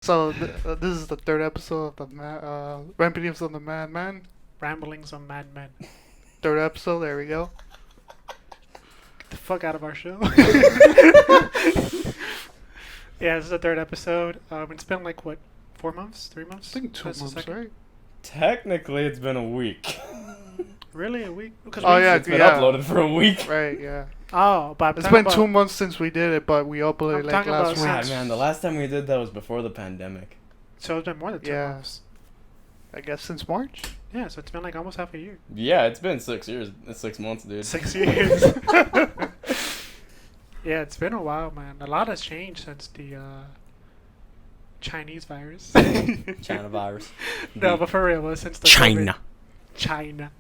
So this is the third episode of the Ramblings of the Madman. Ramblings on Madmen. Third episode. There we go. Get the fuck out of our show. Yeah, this is the third episode. It's been like what, 4 months, 3 months? I think 2 months, right? Technically, it's been a week. Really, a week? Oh yeah, It's been uploaded for a week. Right, yeah. Oh, but It's been 2 months since we did it, but we uploaded I'm like talking last about week. God, man, the last time we did that was before the pandemic. So it's been more than 2 Yeah. months. I guess since March. Yeah, so it's been like almost half a year. Yeah, it's been 6 years. 6 months, dude. 6 years. Yeah, it's been a while, man. A lot has changed since the Chinese virus. China virus. No, but for real, since the China. China.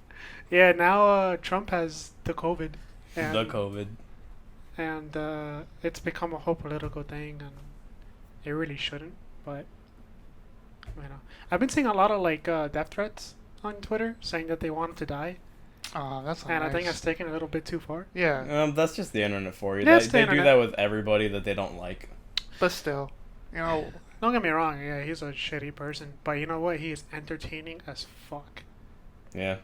Yeah, now Trump has the COVID. And, The COVID. And it's become a whole political thing, and it really shouldn't. But I've been seeing a lot of like death threats on Twitter saying that they want him to die, That's not and nice. I think that's taken a little bit too far. Yeah, That's just the internet for you. Yeah, it's They the do internet. that with everybody that they don't like. but still, you know, Don't get me wrong. Yeah, he's a shitty person, but you know what? He is entertaining as fuck. Yeah.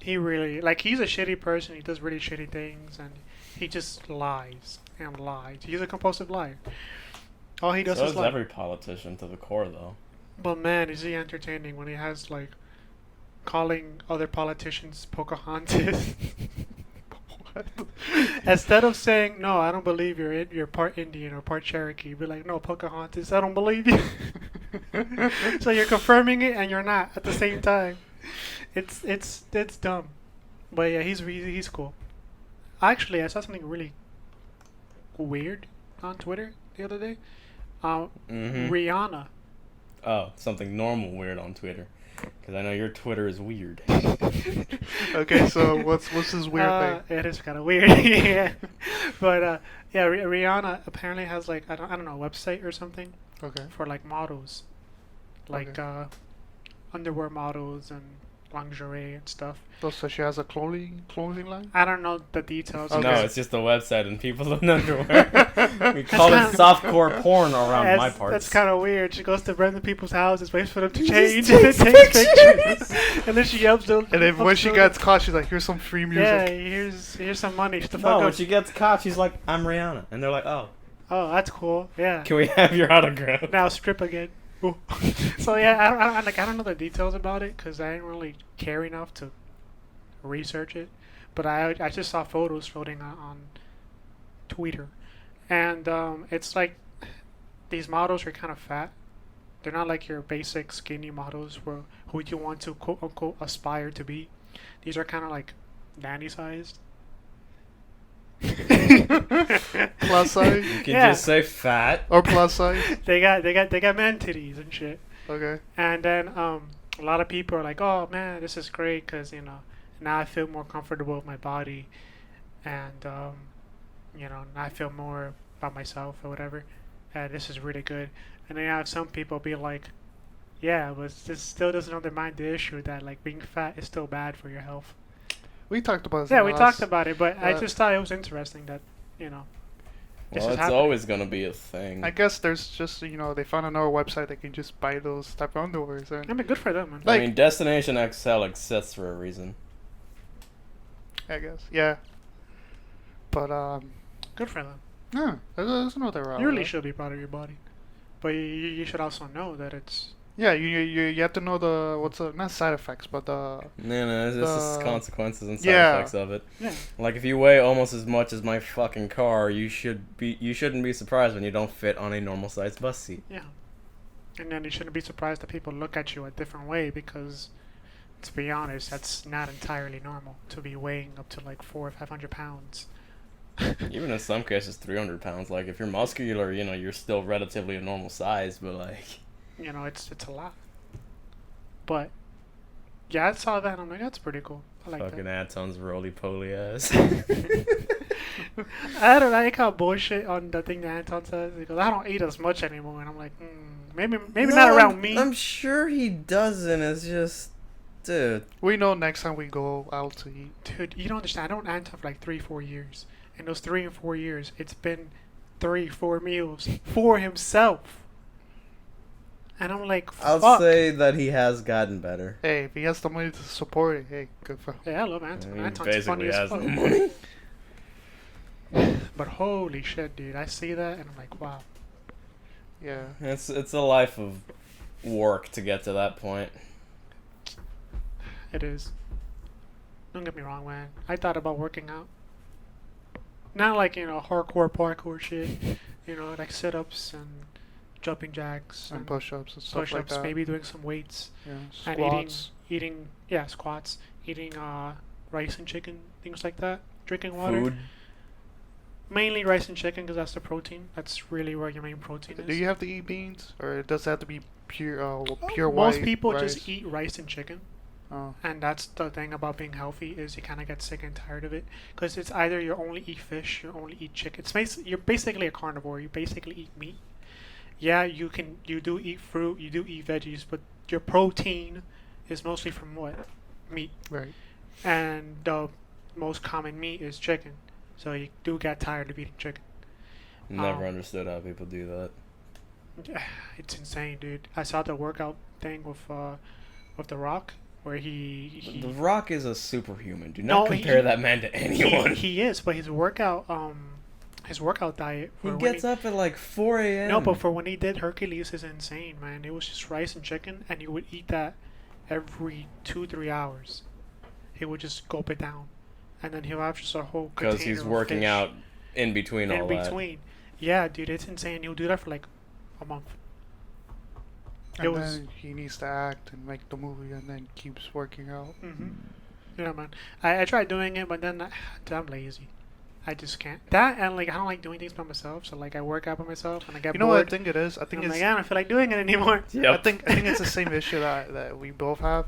He really he's a shitty person. He does really shitty things, and he just lies and lies. He's a compulsive liar. All he does So is is lie. every politician to the core, though. But man, is he entertaining when he has like calling other politicians Pocahontas. what? Instead of saying, no, I don't believe you're part Indian or part Cherokee, be like, no, Pocahontas, I don't believe you. So you're confirming it and you're not at the same time. It's dumb. But yeah, he's cool. Actually, I saw something really weird on Twitter the other day. Mm-hmm. Rihanna. Oh, something normal weird on Twitter. Because I know your Twitter is weird. Okay, so what's this weird thing? It is kind of weird, yeah. But yeah, Rihanna apparently has like I don't know, a website or something Okay. for like models, like underwear models and lingerie and stuff. So she has a clothing line. I don't know the details. Okay. No, it's just a website and people in underwear. We call it softcore porn around my parts. That's kind of weird. She goes to random people's houses, waits for them to Just change, and then takes takes pictures. And then she yelps them. And then when she gets caught, she's like, "Here's some free yeah, music." here's some money. Shut the No, fuck when up. she gets caught, she's like, I'm Rihanna. And they're like, oh, Oh, that's cool. Yeah. can we have your autograph? Now strip again. Ooh. So yeah, I don't know the details about it because I didn't really care enough to research it. But I just saw photos floating on Twitter, and it's like these models are kind of fat. They're not like your basic skinny models who you want to quote unquote aspire to be. These are kind of like nanny sized. Plus size You can Yeah. just say fat. or plus size. They got man titties and shit. Okay. And then a lot of people are like, "Oh man, this is great because now I feel more comfortable with my body, and now I feel more about myself or whatever. This is really good." And then I have some people be like, "Yeah, but this still doesn't undermine the issue that like being fat is still bad for your health." We talked about this. Yeah, in we the talked last- about it, but I uh, just thought it was interesting that this Well, is it's happening. always going to be a thing. I guess there's just they found another website that can just buy those type of underwears. I And mean, good for them, man. like- I mean, Destination XL exists for a reason. I guess yeah. But Good for them. yeah, there's another route. You really right? should be proud of your body, but you should also know that it's. Yeah, you have to know not side effects, but the No, it's just The- consequences and side yeah. effects of it. Yeah. Like if you weigh almost as much as my fucking car, you shouldn't be surprised when you don't fit on a normal sized bus seat. Yeah. And then you shouldn't be surprised that people look at you a different way because, to be honest, that's not entirely normal to be weighing up to like 400 or 500 pounds. Even in some cases, 300 pounds. Like if you're muscular, you're still relatively a normal size, but like. It's a lot. But, yeah, I saw that and I'm like, that's pretty cool. I like Fucking that. Anton's roly-poly ass. I don't like how bullshit on the thing that Anton says. He goes, I don't eat as much anymore. And I'm like, maybe not around me. I'm sure he doesn't. It's just, dude. we know next time we go out to eat. Dude, you don't understand. I don't Anton for like 3-4 years. In those 3 and 4 years, it's been 3-4 meals for himself. And I'm like, I'll fuck. say that he has gotten better. Hey, if he has the money to support it, hey, good for him. Yeah, I love Anton. He Anton's funny basically as has fuck. no money. But holy shit, dude. I see that and I'm like, wow. Yeah. It's a life of work to get to that point. It is. Don't get me wrong, man. I thought about working out. Not like, hardcore parkour shit. Like sit-ups and jumping jacks And push-ups and stuff like push-ups, that. maybe doing some weights. Yeah. And Squats. squats. Eating rice and chicken, things like that. Drinking water. Food. Mainly rice and chicken because that's the protein. That's really where your main protein is. Do you have to eat beans, or it does have to be pure white? Most people rice? just eat rice and chicken. Oh. And that's the thing about being healthy is you kind of get sick and tired of it because it's either you only eat fish, you only eat chicken. You're basically a carnivore. You basically eat meat. Yeah, you do eat fruit, you do eat veggies, but your protein is mostly from what? Meat. Right. And the most common meat is chicken. So you do get tired of eating chicken. Never understood how people do that. It's insane, dude. I saw the workout thing with The Rock where he The Rock is a superhuman. Do No, not compare that man to anyone. He is, but his workout diet. He for when gets up at like 4 a.m. No, but for when he did Hercules is insane, man. It was just rice and chicken, and he would eat that every 2-3 hours. He would just gulp it down, and then he'll have just a whole because container he's of working fish out in between all in between. Yeah, dude, it's insane. He'll do that for like a month. And then he needs to act and make the movie, and then keeps working out. Mm-hmm. Yeah, man. I tried dude, I'm lazy. I just can't. That and like I don't like doing things by myself. So like I work out by myself and I get You know what I bored. think it is? I think I'm it's. like, I don't feel like doing it anymore. that. Yep. I think it's the same issue that we both have.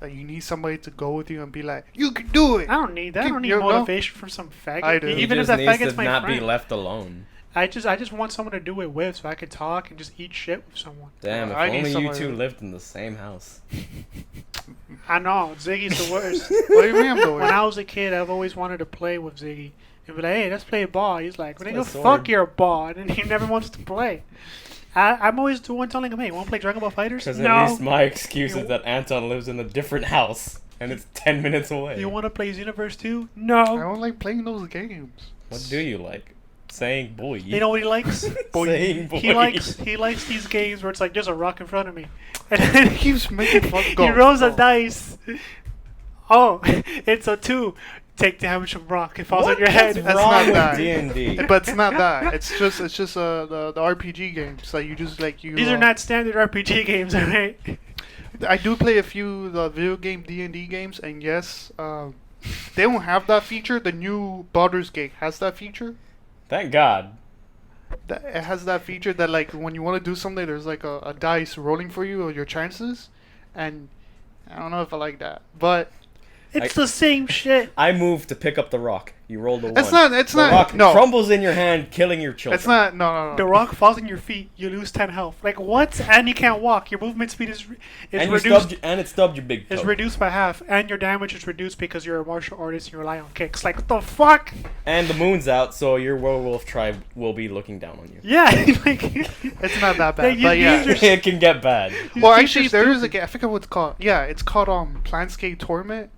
That you need somebody to go with you and be like, you can do it. I don't need that. I don't need You're- no. motivation from some faggot. I do. He Even if just that needs faggot's to my not friend. be left alone. I just want someone to do it with, so I could talk and just eat shit with someone. Damn, if I need only you somebody two to- lived in the same house. I know Ziggy's the worst. What do you mean I'm doing? When I was a kid, I've always wanted to play with Ziggy and be like, "Hey, let's play ball." He's like, Let's "Nigga, play fuck sword." your ball," and he never wants to play. I'm always the one telling him, "Hey, want to play Dragon Ball Fighters?" Because No. at least my excuse You- is that Anton lives in a different house and it's 10 minutes away. You want to play Xenoverse 2? I No. don't like playing those games. What do you like? Saying boy. You know what he likes? Saying boy. He likes these games where it's like there's a rock in front of me, and then He keeps making fun. he Go, rolls a go. dice. Oh, it's a 2. Take damage from rock. It falls on your head. What's That's wrong not with that. D&D? But it's not that. It's just the RPG games. Like you just like you. These are not standard RPG games, alright? I do play a few video game D&D games, and yes, they don't have that feature. The new Baldur's Gate has that feature. Thank God. It has that feature that like when you want to do something, there's like a dice rolling for you or your chances, and I don't know if I like that, but It's the same shit. I moved to pick up the rock. You rolled a 1. it's not. It's The not. rock No, crumbles in your hand, killing your children. it's not. No. The rock falls on your feet. You lose 10 health. Like what? And you can't walk. Your movement speed is And, reduced. it stubbed your big toe. Is reduced by half, and your damage is reduced because you're a martial artist and you rely on kicks. Like what the fuck? And the moon's out, so your werewolf tribe will be looking down on you. Yeah, like It's not that bad. you- But yeah. these are It can get bad. Well, These actually, are there is a stupid. game. I forget what it's called. Yeah, it's called Planscape Torment.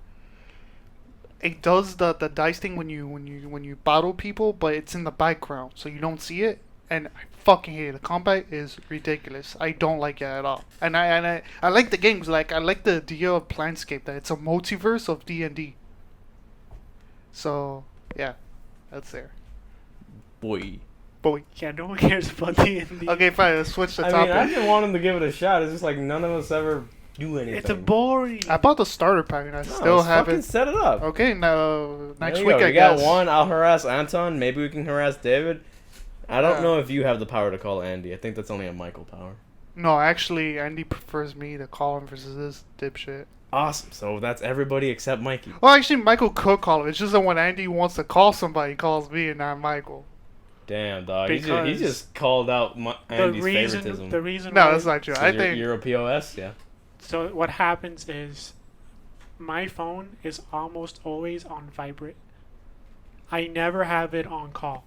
It does the dice thing when you battle people, but it's in the background, so you don't see it. And I fucking hate it. The combat is ridiculous. I don't like it at all. And I like the games. Like I like the idea of Planscape that it's a multiverse of D&D. So yeah, that's there. Boy. Boy. yeah, no one cares about D&D. Okay, fine. Let's switch the I topic. mean, I've been wanting to give it a shot. It's just like none of us ever do anything. It's a boring. I bought the starter pack and I No, still let's fucking haven't. set it up. Okay, now next There you week go. I We got guess. one. I'll harass Anton. Maybe we can harass David. I don't Yeah. know if you have the power to call Andy. I think that's only a Michael power. No, actually, Andy prefers me to call him versus this dipshit. Awesome. So that's everybody except Mikey. Well, actually, Michael could call him. It's just that when Andy wants to call somebody, he calls me and not Michael. Damn, dog. He Because just called out Andy's favoritism. the reason. No, why- that's not true. So I you're, think you're a POS, yeah. So what happens is, my phone is almost always on vibrate. I never have it on call,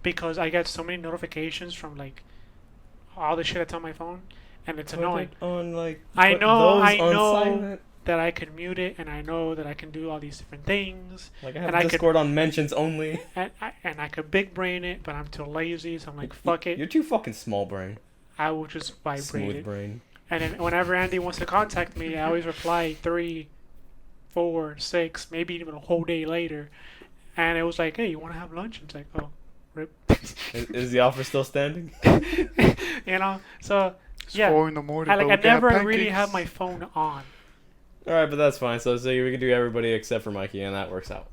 because I get so many notifications from like all the shit that's on my phone, and it's Put annoying. it on like. I put know, those I on know silent. that I can mute it, and I know that I can do all these different things, Like I and have I could- Discord on mentions only. and I could big brain it, but I'm too lazy, so I'm like, fuck it. You're too fucking small brain. I will just vibrate Smooth it. brain. And then whenever Andy wants to contact me, I always reply 3, 4, 6, maybe even a whole day later. And it was like, hey, you want to have lunch? And it's like, oh, rip. Is the offer still standing? You know, so It's yeah. 4 in the morning. I but we got never really pancakes. have my phone on. All right, but that's fine. So we can do everybody except for Mikey, and that works out.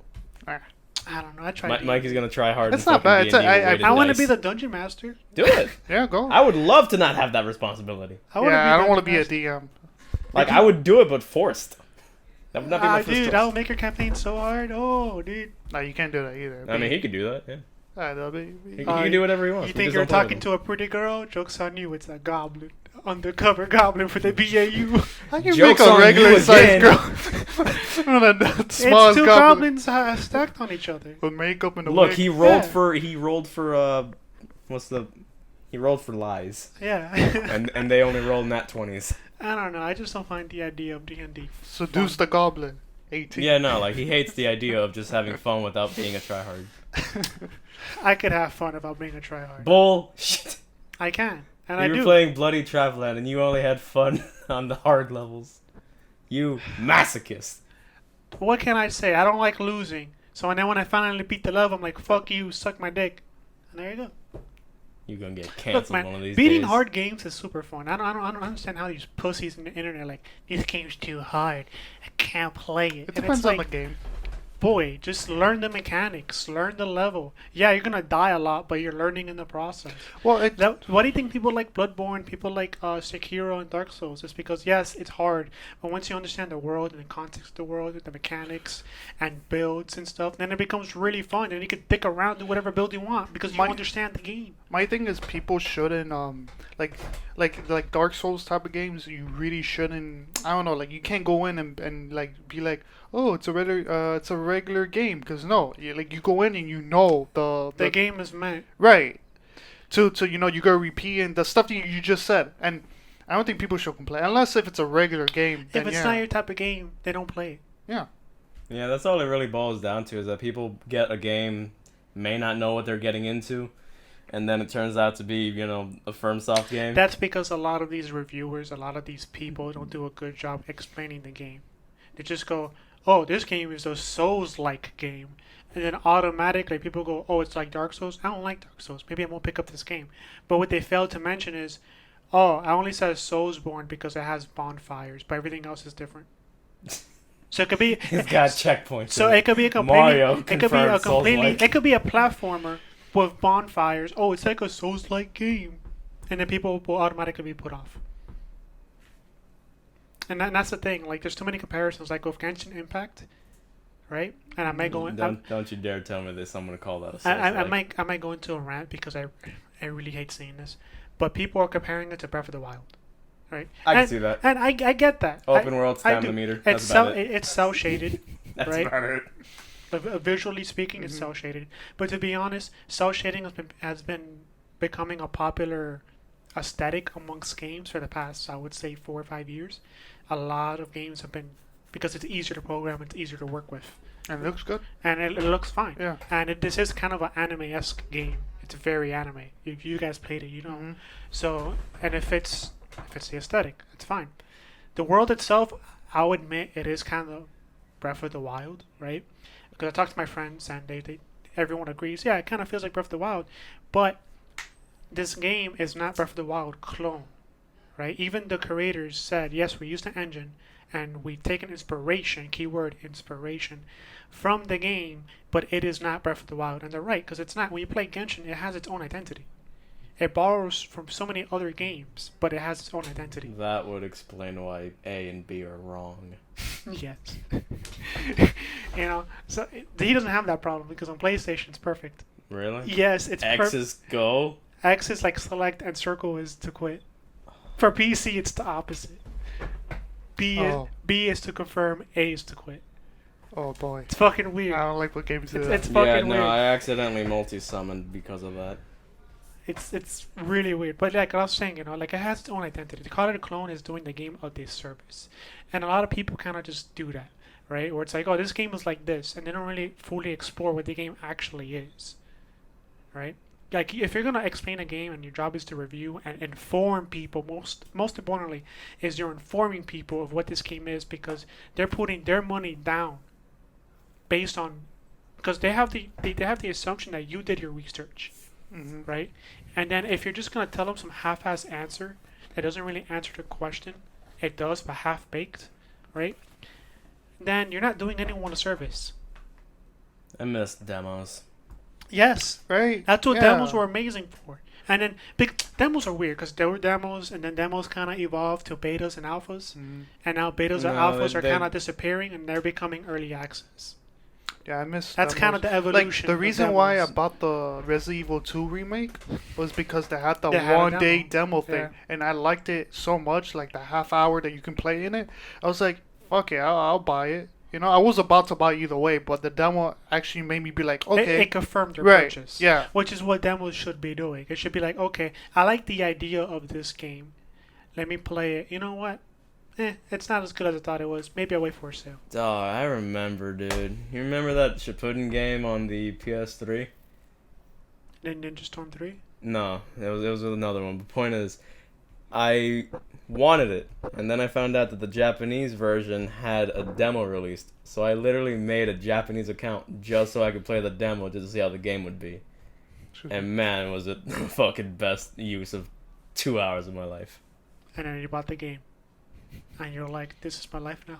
I don't know. I tried. Mikey's gonna try hard. That's and not fucking bad. D&D It's with weighted I want to dice. be the dungeon master. Do it. Yeah, go. I would love to not have that responsibility. I don't want to be a dungeon DM. Like I would do it, but forced. That would not be my master. first Dude, choice. that would make your campaign so hard. Oh, dude. No, you can't do that either. I mean, he could do that. Yeah, That'll be- he can do whatever he wants. You We think just you're don't play with talking him. to a pretty girl? Joke's on you. It's a goblin. Undercover goblin for the BAU. I can Joke's make a on you regular sized again. girl. the It's smallest two goblin goblins stacked on each other. with makeup and a Look, wig. he rolled Yeah. for he rolled for lies, Yeah. and they only rolled nat 20s. I don't know. I just don't find the idea of D&D. Seduce the goblin. 18. Yeah, no, like he hates the idea of just having fun without being a tryhard. I could have fun without being a tryhard. Bullshit. I can. And You I were do. playing Bloody Traveland and you only had fun on the hard levels. You masochist. What can I say? I don't like losing. So and then when I finally beat the level, I'm like, fuck you, suck my dick. And there you go. You're gonna get Look, canceled man, one of these beating days. hard games is super fun. I don't understand how these pussies in the internet are like, this game's too hard. I can't play it. It And depends it's on like, the game. boy, just learn the mechanics, learn the level. Yeah, you're gonna die a lot, but you're learning in the process. Well, Why do you think people like Bloodborne, people like Sekiro and Dark Souls? It's because, yes, it's hard, but once you understand the world and the context of the world, the mechanics and builds and stuff, then it becomes really fun, and you can dick around, do whatever build you want, because you understand the game. my thing is people shouldn't like Dark Souls type of games. You really shouldn't. I don't know. Like you can't go in and like be like, oh, it's a regular game, because no, you go in and you know The game is meant. right. To you go repeating the stuff that you just said, and I don't think people should complain unless if it's a regular game. If Then it's yeah. not your type of game, they don't play it. Yeah. Yeah, that's all it really boils down to is that people get a game, may not know what they're getting into, and then it turns out to be, a firm soft game. That's because a lot of these reviewers, a lot of these people don't do a good job explaining the game. They just go, oh, this game is a Souls-like game. And then automatically people go, oh, it's like Dark Souls? I don't like Dark Souls. Maybe I won't pick up this game. But what they fail to mention is, oh, I only said Soulsborne because it has bonfires, but everything else is different. So it could be... It's got checkpoints. So in it could be a completely... Mario it could be a confirmed completely... Souls-like. It could be a platformer with bonfires. Oh, it's like a Souls-like game. And then people will automatically be put off. And that's the thing. Like, there's too many comparisons. Like with Genshin Impact, right? And I might go in. Don't you dare tell me there's someone to call that a I Souls-like. might go into a rant because I really hate seeing this. But people are comparing it to Breath of the Wild, right? I can see that. And I get that. Open world, I stamina do. meter. It's That's about it. it's cel shaded, That's right? about it. Visually speaking, it's cel shaded. But to be honest, cel shading has been becoming a popular aesthetic amongst games for the past, I would say, 4 or 5 years. A lot of games have been, because it's easier to program, it's easier to work with, And it looks good. and it looks fine. Yeah. And this is kind of an anime-esque game. It's very anime. If you guys played it, you know. Mm-hmm. So, and if it's the aesthetic, it's fine. The world itself, I'll admit, it is kind of Breath of the Wild, right? Because I talked to my friends, and everyone agrees. Yeah, it kind of feels like Breath of the Wild, but this game is not Breath of the Wild clone, right? Even the creators said, yes, we used the engine, and we've taken inspiration, keyword inspiration, from the game, but it is not Breath of the Wild. And they're right, because it's not. When you play Genshin, it has its own identity. It borrows from so many other games, but it has its own identity. That would explain why A and B are wrong. Yes. So he doesn't have that problem, because on PlayStation it's perfect. Really? Yes, it's X is go. X is like select and circle is to quit. For PC, it's the opposite. B is to confirm, A is to quit. Oh boy. It's fucking weird. I don't like what games do that. It's fucking Yeah, no, weird. I accidentally multi-summoned because of that. It's really weird. But like I was saying, like it has its own identity. To call it a clone is doing the game a disservice, and a lot of people kind of just do that, right? Where it's like, oh, this game is like this, and they don't really fully explore what the game actually is, right? Like if you're gonna explain a game and your job is to review and inform people, most importantly, is you're informing people of what this game is because they're putting their money down based on because they have the assumption that you did your research, right? And then if you're just gonna tell them some half-ass answer that doesn't really answer the question, it does but half-baked, right? Then you're not doing anyone a service. I miss demos. Yes, Right. that's what Yeah. demos were amazing for. And then demos are weird because there were demos, and then demos kind of evolved to betas and alphas, and now betas and No, alphas are they- kind of disappearing, and they're becoming early access. Yeah, I miss. That's kind of the evolution. Like the of reason why I demos. bought the Resident Evil 2 remake was because they had the They had a 1 day demo. demo thing, Yeah. and I liked it so much. Like the half hour that you can play in it, I was like, "Fuck it, I'll buy it." I was about to buy either way, but the demo actually made me be like, "Okay, It confirmed your right, purchase. yeah, Which is what demos should be doing. It should be like, okay, I like the idea of this game. Let me play it. You know what? It's not as good as I thought it was. Maybe I'll wait for a sale. Oh, I remember, dude. You remember that Shippuden game on the PS3? Then Ninja Storm 3? No, it was another one. But point is, I wanted it, and then I found out that the Japanese version had a demo released. So I literally made a Japanese account just so I could play the demo just to see how the game would be. And man, was it the fucking best use of 2 hours of my life. And then you bought the game. And you're like, this is my life now.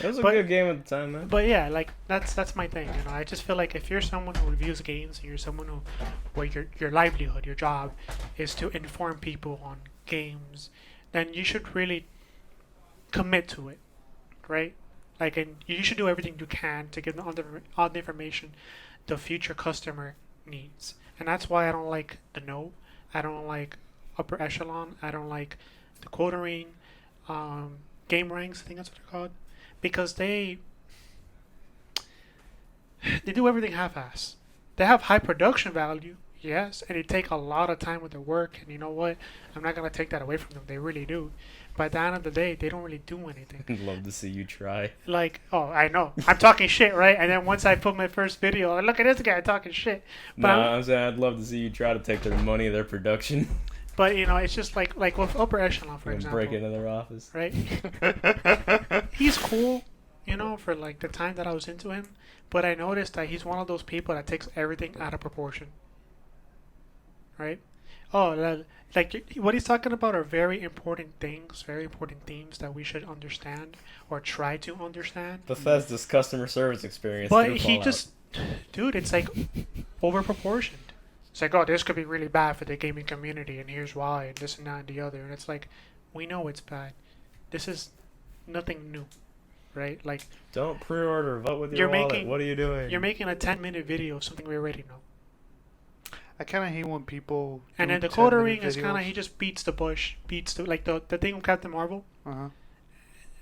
It was a But- good game at the time, man. But yeah, like that's my thing. I just feel like if you're someone who reviews games and you're someone where your livelihood, your job, is to inform people on games, then you should really commit to it, right? Like, and you should do everything you can to give them all the information the future customer needs. And that's why I don't like the No. I don't like upper echelon. I don't like the quartering, game ranks. I think that's what they're called. Because they do everything half-ass. They have high production value, yes, and they take a lot of time with their work. And you know what? I'm not gonna take that away from them. They really do. But at the end of the day, they don't really do anything. I'd love to see you try. Like, oh, I know, I'm talking shit, right? And then once I put my first video, look at this guy talking shit. But No, I'm saying I'd love to see you try to take their money, their production, but it's just like with upper echelon, for and example, break into their office. right? He's cool, for like the time that I was into him. But I noticed that he's one of those people that takes everything out of proportion. Right? Oh, like what he's talking about are very important things, very important themes that we should understand or try to understand. Bethesda's customer service experience. But through he Fallout. just, dude, it's like over proportioned. It's like, oh, this could be really bad for the gaming community, and here's why, and this and that and the other. And it's like, we know it's bad. This is nothing new, right? Like, Don't pre-order. Vote with your You're wallet. making- What are you doing? you're making a 10-minute video of something we already know. I kind of hate when people. And do then the 10-minute quartering is kind of, videos. he just beats the bush, like the thing with Captain Marvel. Uh-huh.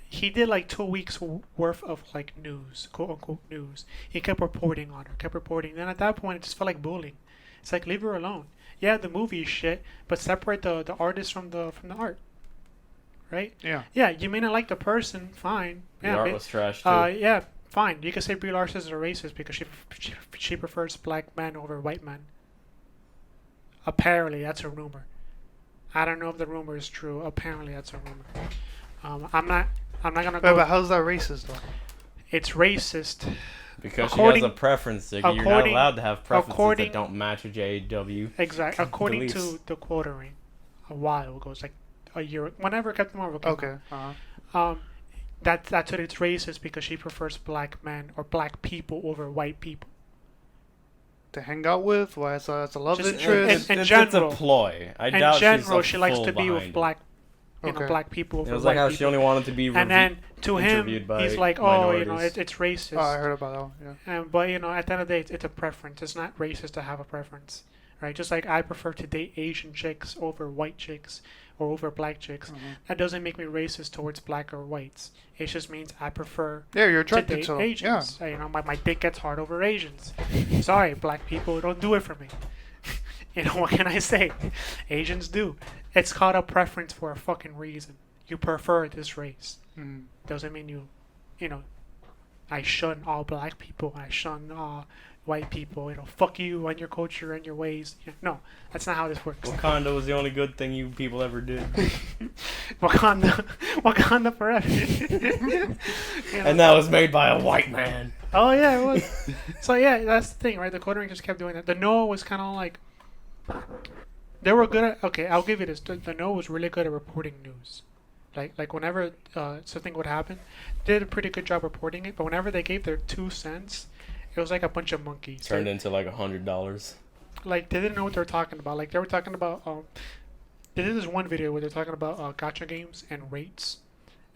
He did like 2 weeks worth of like news, quote unquote news. He kept reporting on her, kept reporting. Then at that point, it just felt like bullying. It's like, leave her alone. Yeah, the movie is shit, but separate the artist from the art, right? Yeah. Yeah, you may not like the person, fine. the Yeah, art was trash too. yeah, fine. You can say Brie Larson is a racist because she prefers black men over white men. Apparently, that's a rumor. I don't know if the rumor is true. Apparently, that's a rumor. I'm not gonna Wait, go. but how's that racist though? It's racist. Because according- she has a preference. You're not according- allowed to have preferences according- that don't match with JW. Exactly. According Beliefs. to the quartering, a while ago, it's like a year. Whenever Captain Marvel came Okay. Uh-huh. out, that's what it's racist because she prefers black men or black people over white people. To hang out with, well, as a love Just- interest. in It's general- a ploy. I In doubt general, she's she likes full to be with behind black, Okay. black people it. over It was white like how people. she only wanted to be And then to him, interviewed by he's like, oh, minorities. it's racist. Oh, I heard about that one. Yeah. But at the end of the day, it's a preference. It's not racist to have a preference, right? Just like I prefer to date Asian chicks over white chicks or over black chicks. Mhm. That doesn't make me racist towards black or whites. It just means I prefer Yeah, you're to attracted date to them. Asians. My dick gets hard over Asians. Sorry, black people, don't do it for me. You know, what can I say? Asians do. It's called a preference for a fucking reason. You prefer this race. Mm. Doesn't mean you know, I shun all black people. I shun white people. You know, fuck you and your culture and your ways. No, that's not how this works. Wakanda was the only good thing you people ever did. Wakanda forever. You know? And that was made by a white man. Oh yeah, it was. So yeah, that's the thing, right? The coding just kept doing that. The No was kind of like they were good at. Okay, I'll give you this. The No was really good at reporting news. Like whenever something would happen, they did a pretty good job reporting it. But whenever they gave their 2 cents, it was like a bunch of monkeys. Turned into like $100. Like they didn't know what they were talking about. Like they were talking about. They did this one video where they're talking about gacha games and rates.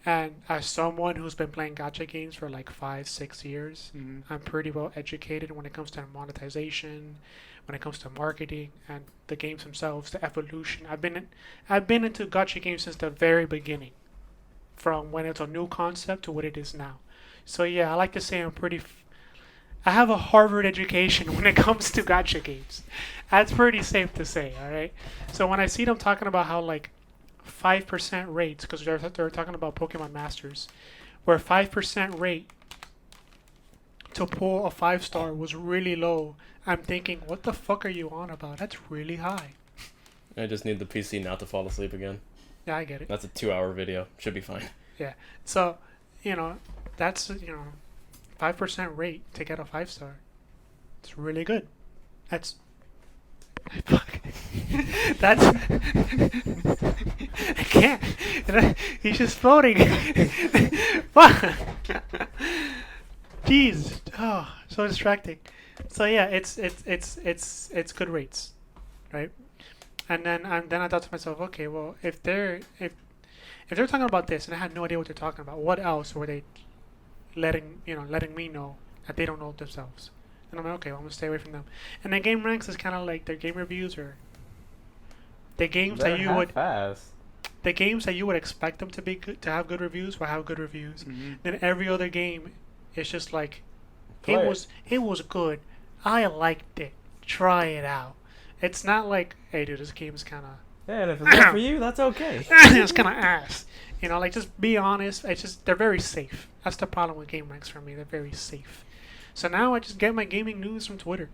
And as someone who's been playing gacha games for like 5-6 years, I'm pretty well educated when it comes to monetization, when it comes to marketing and the games themselves, the evolution. I've been into gacha games since the very beginning, from when it's a new concept to what it is now. So yeah, I like to say I have a Harvard education when it comes to gacha games. That's pretty safe to say, all right? So when I see them talking about how like 5% rates, because they're talking about Pokemon Masters, where 5% rate to pull a 5-star was really low, I'm thinking, what the fuck are you on about? That's really high. I just need the PC not to fall asleep again. Yeah, I get it. That's a 2-hour video. Should be fine. Yeah. So, that's, 5% rate to get a 5-star. It's really good. That's... Fuck. That's... I can't. He's just floating. Fuck. Jeez. Oh, so distracting. So yeah, it's good rates, right? And then I thought to myself, okay, well, if they're talking about this and I had no idea what they're talking about, what else were they letting me know that they don't know themselves? And I'm like, okay, well, I'm gonna stay away from them. And then Game Ranks is kind of like their game reviews or the games that you would fast. the games that you would expect them to be good, to have good reviews will have good reviews. Then every other game is just like it was good. I liked it. Try it out. It's not like, hey dude, this game is kind of Yeah, and if it's not for you, that's okay. it's kind of ass. Like just be honest. It's just they're very safe. That's the problem with Game Ranks for me. They're very safe. So now I just get my gaming news from Twitter.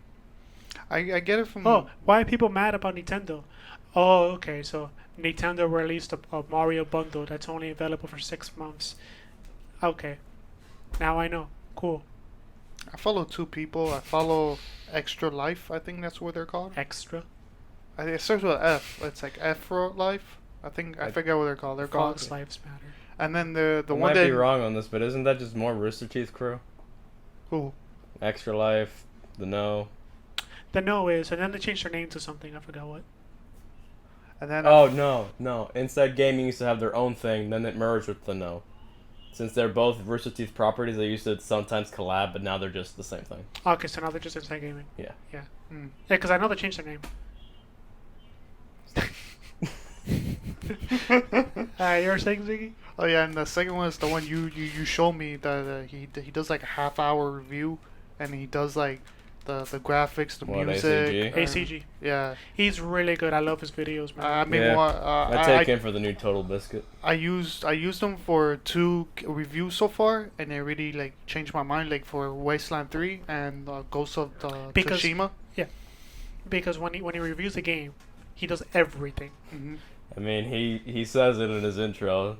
I get it from... Oh, why are people mad about Nintendo? Oh, okay, so Nintendo released a Mario bundle that's only available for 6 months. Okay, now I know. Cool. I follow 2 people. I follow Extra Life, I think that's what they're called. Extra? It starts with F. It's like Afro Life. I forget what they're called. They're called... Frogs Lives Matter. And then the I one might that... be wrong on this, but isn't that just more Rooster Teeth crew? Who? Extra Life, The No. The No is, and then they changed their name to something. I forgot what. And then... Oh, no. Inside Gaming used to have their own thing, then it merged with The No. Since they're both Rooster Teeth properties, they used to sometimes collab, but now they're just the same thing. Okay, so now they're just Inside Gaming. Yeah. Yeah. Yeah, because I know they changed their name. You were saying, Ziggy? Oh yeah, and the second one is the one you showed me that he does like a half-hour review, and he does like the graphics, the music, ACG? ACG. Yeah, He's really good. I love his videos, man. I mean, Yeah. I take I him for the new Total Biscuit. used them for 2 reviews so far, and they really like changed my mind. Like for Wasteland 3 and Ghost of Tsushima. Because when he reviews the game, he does everything. I mean, he says it in his intro.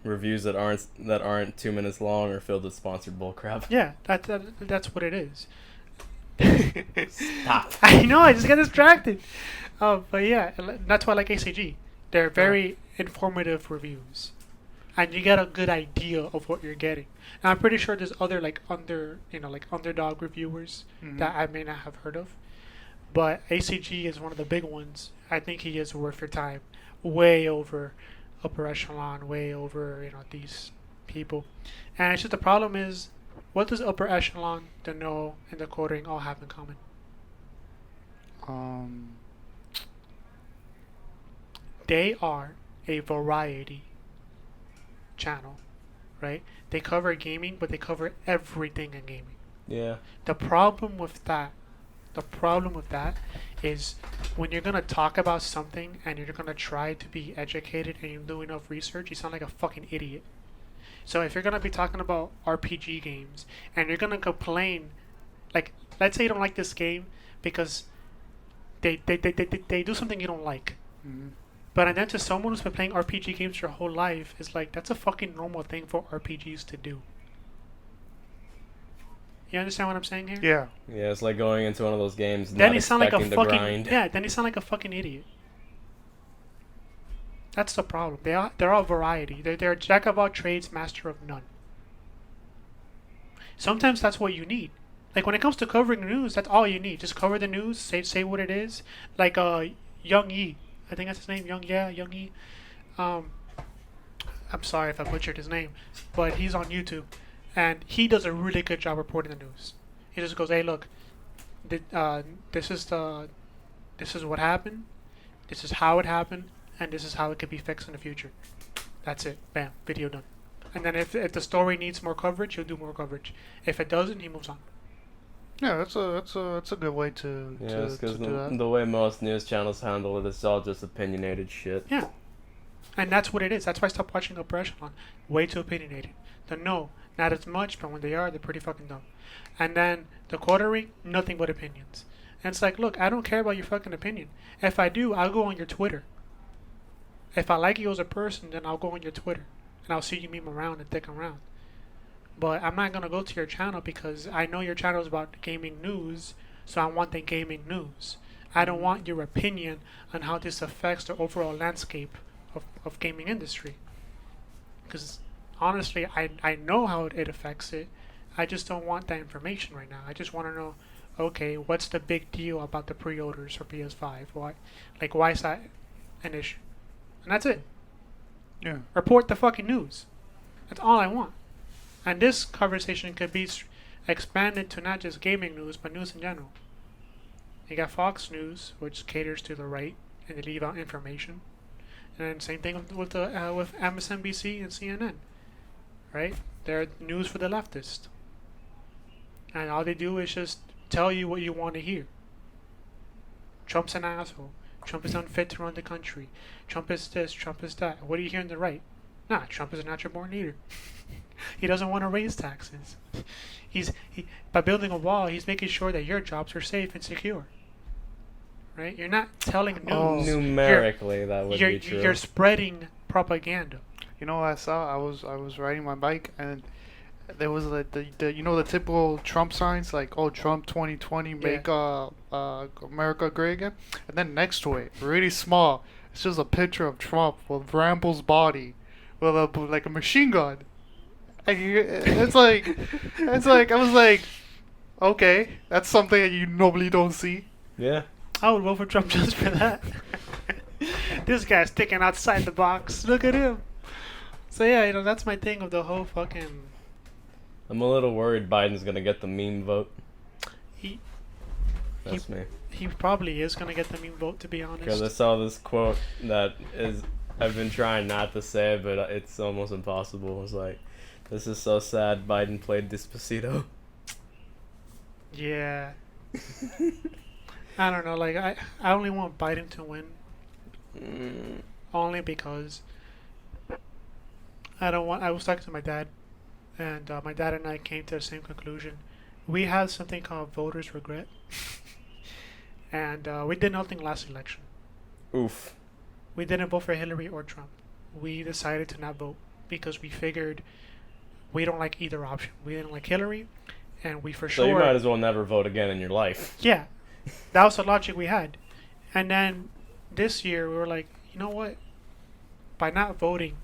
Reviews that aren't 2 minutes long or filled with sponsored bullcrap. Yeah, that's what it is. Stop. I know, I just get distracted. But yeah, that's why I like ACG. They're very informative reviews, and you get a good idea of what you're getting. And I'm pretty sure there's other like underdog reviewers that I may not have heard of, but ACG is one of the big ones. I think he is worth your time, way over upper echelon, way over these people. And it's just the problem is, what does upper echelon, the No, and the coding all have in common? They are a variety channel, right? They cover gaming, but they cover everything in gaming. Yeah. The problem with that, the problem with that is when you're gonna talk about something and you're gonna try to be educated and you do enough research, you sound like a fucking idiot. So if you're gonna be talking about RPG games and you're gonna complain, like let's say you don't like this game because they do something you don't like. Mhm. But then to someone who's been playing RPG games their whole life, it's like that's a fucking normal thing for RPGs to do. You understand what I'm saying here? Yeah. Yeah, it's like going into one of those games Then not you sound like a expecting the fucking grind. then you sound like a fucking idiot. That's the problem. They're all variety. They're a jack of all trades, master of none. Sometimes that's what you need. Like when it comes to covering the news, that's all you need. Just cover the news, say what it is. Like Young Yi, I think that's his name. Young Yi. I'm sorry if I butchered his name, but he's on YouTube, and he does a really good job reporting the news. He just goes, "Hey, look, this is what happened. This is how it happened, and this is how it could be fixed in the future." That's it. Bam. Video done. And then if the story needs more coverage, he'll do more coverage. If it doesn't, he moves on. Yeah, that's a good way to Yeah, to do that. the way most news channels handle it, it's all just opinionated shit. Yeah. And that's what it is. That's why I stopped watching Upper Echelon. Way too opinionated. No, not as much, but when they are, they're pretty fucking dumb. And then the quartering, nothing but opinions. And it's like, look, I don't care about your fucking opinion. If I do, I'll go on your Twitter. If I like you as a person, then I'll go on your Twitter. And I'll see you meme around and dick around. But I'm not going to go to your channel because I know your channel is about gaming news, so I want the gaming news. I don't want your opinion on how this affects the overall landscape of gaming industry. Because honestly, I know how it affects it. I just don't want that information right now. I just want to know, okay, what's the big deal about the pre-orders for PS5? Why is that an issue? And that's it. Yeah. Report the fucking news. That's all I want. And this conversation could be expanded to not just gaming news, but news in general. You got Fox News, which caters to the right, and they leave out information. And then same thing with MSNBC and CNN, right? They're news for the leftist, and all they do is just tell you what you want to hear. Trump's an asshole. Trump is unfit to run the country. Trump is this. Trump is that. What do you hear on the right? Nah, Trump is a natural born leader. He doesn't want to raise taxes. By building a wall, he's making sure that your jobs are safe and secure. Right? You're not telling news. Oh, numerically, that would be true. You're spreading propaganda. You know what I saw? I was riding my bike and there was like the you know the typical Trump signs like Trump 2020 make America great again, and then next to it, really small, it's just a picture of Trump with Ramble's body with a machine gun. And it's like I was like, okay, that's something that you normally don't see. Yeah. I would vote for Trump just for that. This guy's sticking outside the box. Look at him. So yeah, that's my thing of the whole fucking. I'm a little worried Biden's gonna get the meme vote. That's me. He probably is gonna get the meme vote, to be honest. Because I saw this quote that I've been trying not to say, but it's almost impossible. It's like, this is so sad. Biden played Despacito. Yeah. I don't know. Like I only want Biden to win. Only because I don't want. I was talking to my dad, and my dad and I came to the same conclusion. We have something called voters' regret, and we did nothing last election. Oof. We didn't vote for Hillary or Trump. We decided to not vote because we figured we don't like either option. We didn't like Hillary, and we for sure. So you might as well never vote again in your life. Yeah, that was the logic we had. And then this year we were like, you know what? By not voting,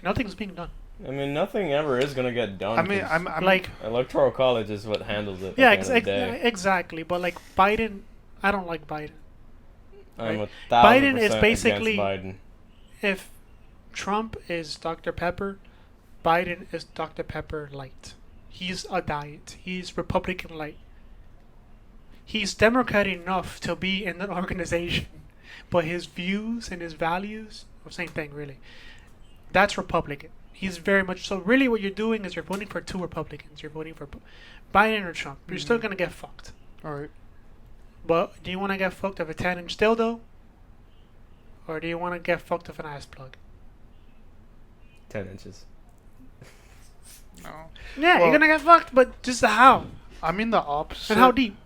nothing's being done. I mean, nothing ever is gonna get done. I mean, I'm like Electoral college is what handles it. yeah, at the end of the day. exactly. But like Biden, I don't like Biden. I'm Right. 1000% Biden is basically- against Biden. If Trump is Dr. Pepper, Biden is Dr. Pepper light. He's a diet. He's Republican light. He's Democrat enough to be in an organization, but his views and his values, same thing really. That's Republican. He's very much so. Really, what you're doing is you're voting for two Republicans. You're voting for Biden or Trump. You're still gonna get fucked. All right. But do you want to get fucked with a 10-inch dildo, or do you want to get fucked with an ass plug? 10 inches. No. Yeah, Well- you're gonna get fucked, but just how I'm in the opposite. and how deep?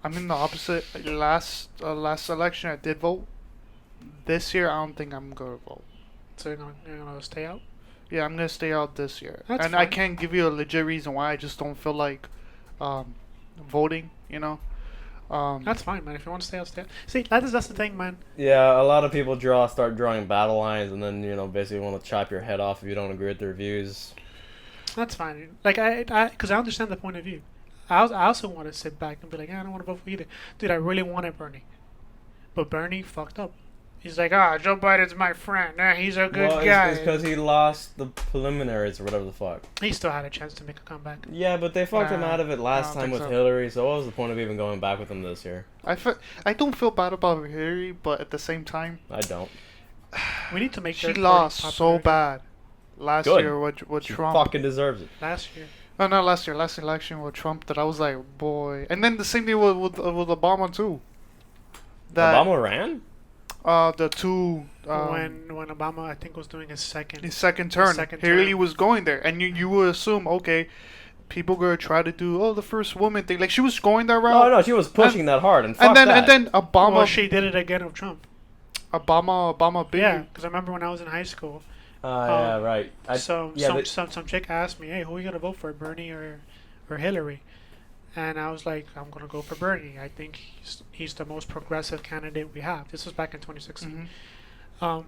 I'm in the opposite. Last election, I did vote. This year, I don't think I'm gonna vote. So you're gonna stay out. Yeah, I'm gonna stay out this year, That's and I fine. can't give you a legit reason why. I just don't feel like voting. You know. That's fine, man. If you want to stay out, stay out. See, that's the thing, man. Yeah, a lot of people start drawing battle lines, and then basically want to chop your head off if you don't agree with their views. That's fine. Like because I understand the point of view. I also want to sit back and be like, I don't want to vote for either. Dude, I really wanted Bernie, but Bernie fucked up. He's like, Joe Biden's my friend. He's a good guy. It's because he lost the preliminaries or whatever the fuck. He still had a chance to make a comeback. Yeah, but they fucked him out of it I last don't time think with so. Hillary, so what was the point of even going back with him this year? I don't feel bad about Hillary, but at the same time, I don't. We need to make she third lost party so popular bad last Good. year with She Trump. fucking deserves it. last year. No, not last year. Last election with Trump. That I was like, boy. And then the same thing with Obama too. That Obama ran? the two when Obama, I think, was doing his second. his second turn, second Hillary term. was going there, and you would assume, okay, people gonna try to do the first woman thing. Like she was going that route. No, she was pushing that hard, and fuck and then that. and then Obama, Well, she did it again with Trump. Obama, big. Yeah, because I remember when I was in high school, Yeah, right. some chick asked me, "Hey, who are you gonna vote for, Bernie or Hillary?" And I was like, "I'm gonna go for Bernie. I think he's the most progressive candidate we have." This was back in 2016. Mhm.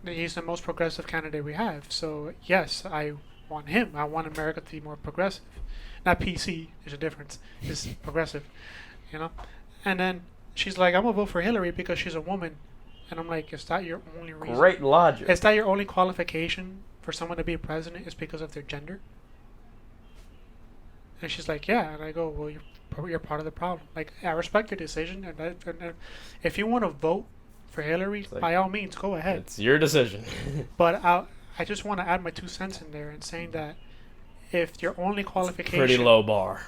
He's the most progressive candidate we have. So yes, I want him. I want America to be more progressive, not PC. There's a difference. It's progressive, you know. And then she's like, "I'm gonna vote for Hillary because she's a woman." And I'm like, "Is that your only reason? Great logic. Is that your only qualification for someone to be a president? Is because of their gender?" And she's like, "Yeah." And I go, "Well, you're part of the problem. Like, I respect your decision, and if you want to vote for Hillary, like- by all means, go ahead. It's your decision. But I just want to add my 2 cents in there and saying that if your only qualification Pretty low bar.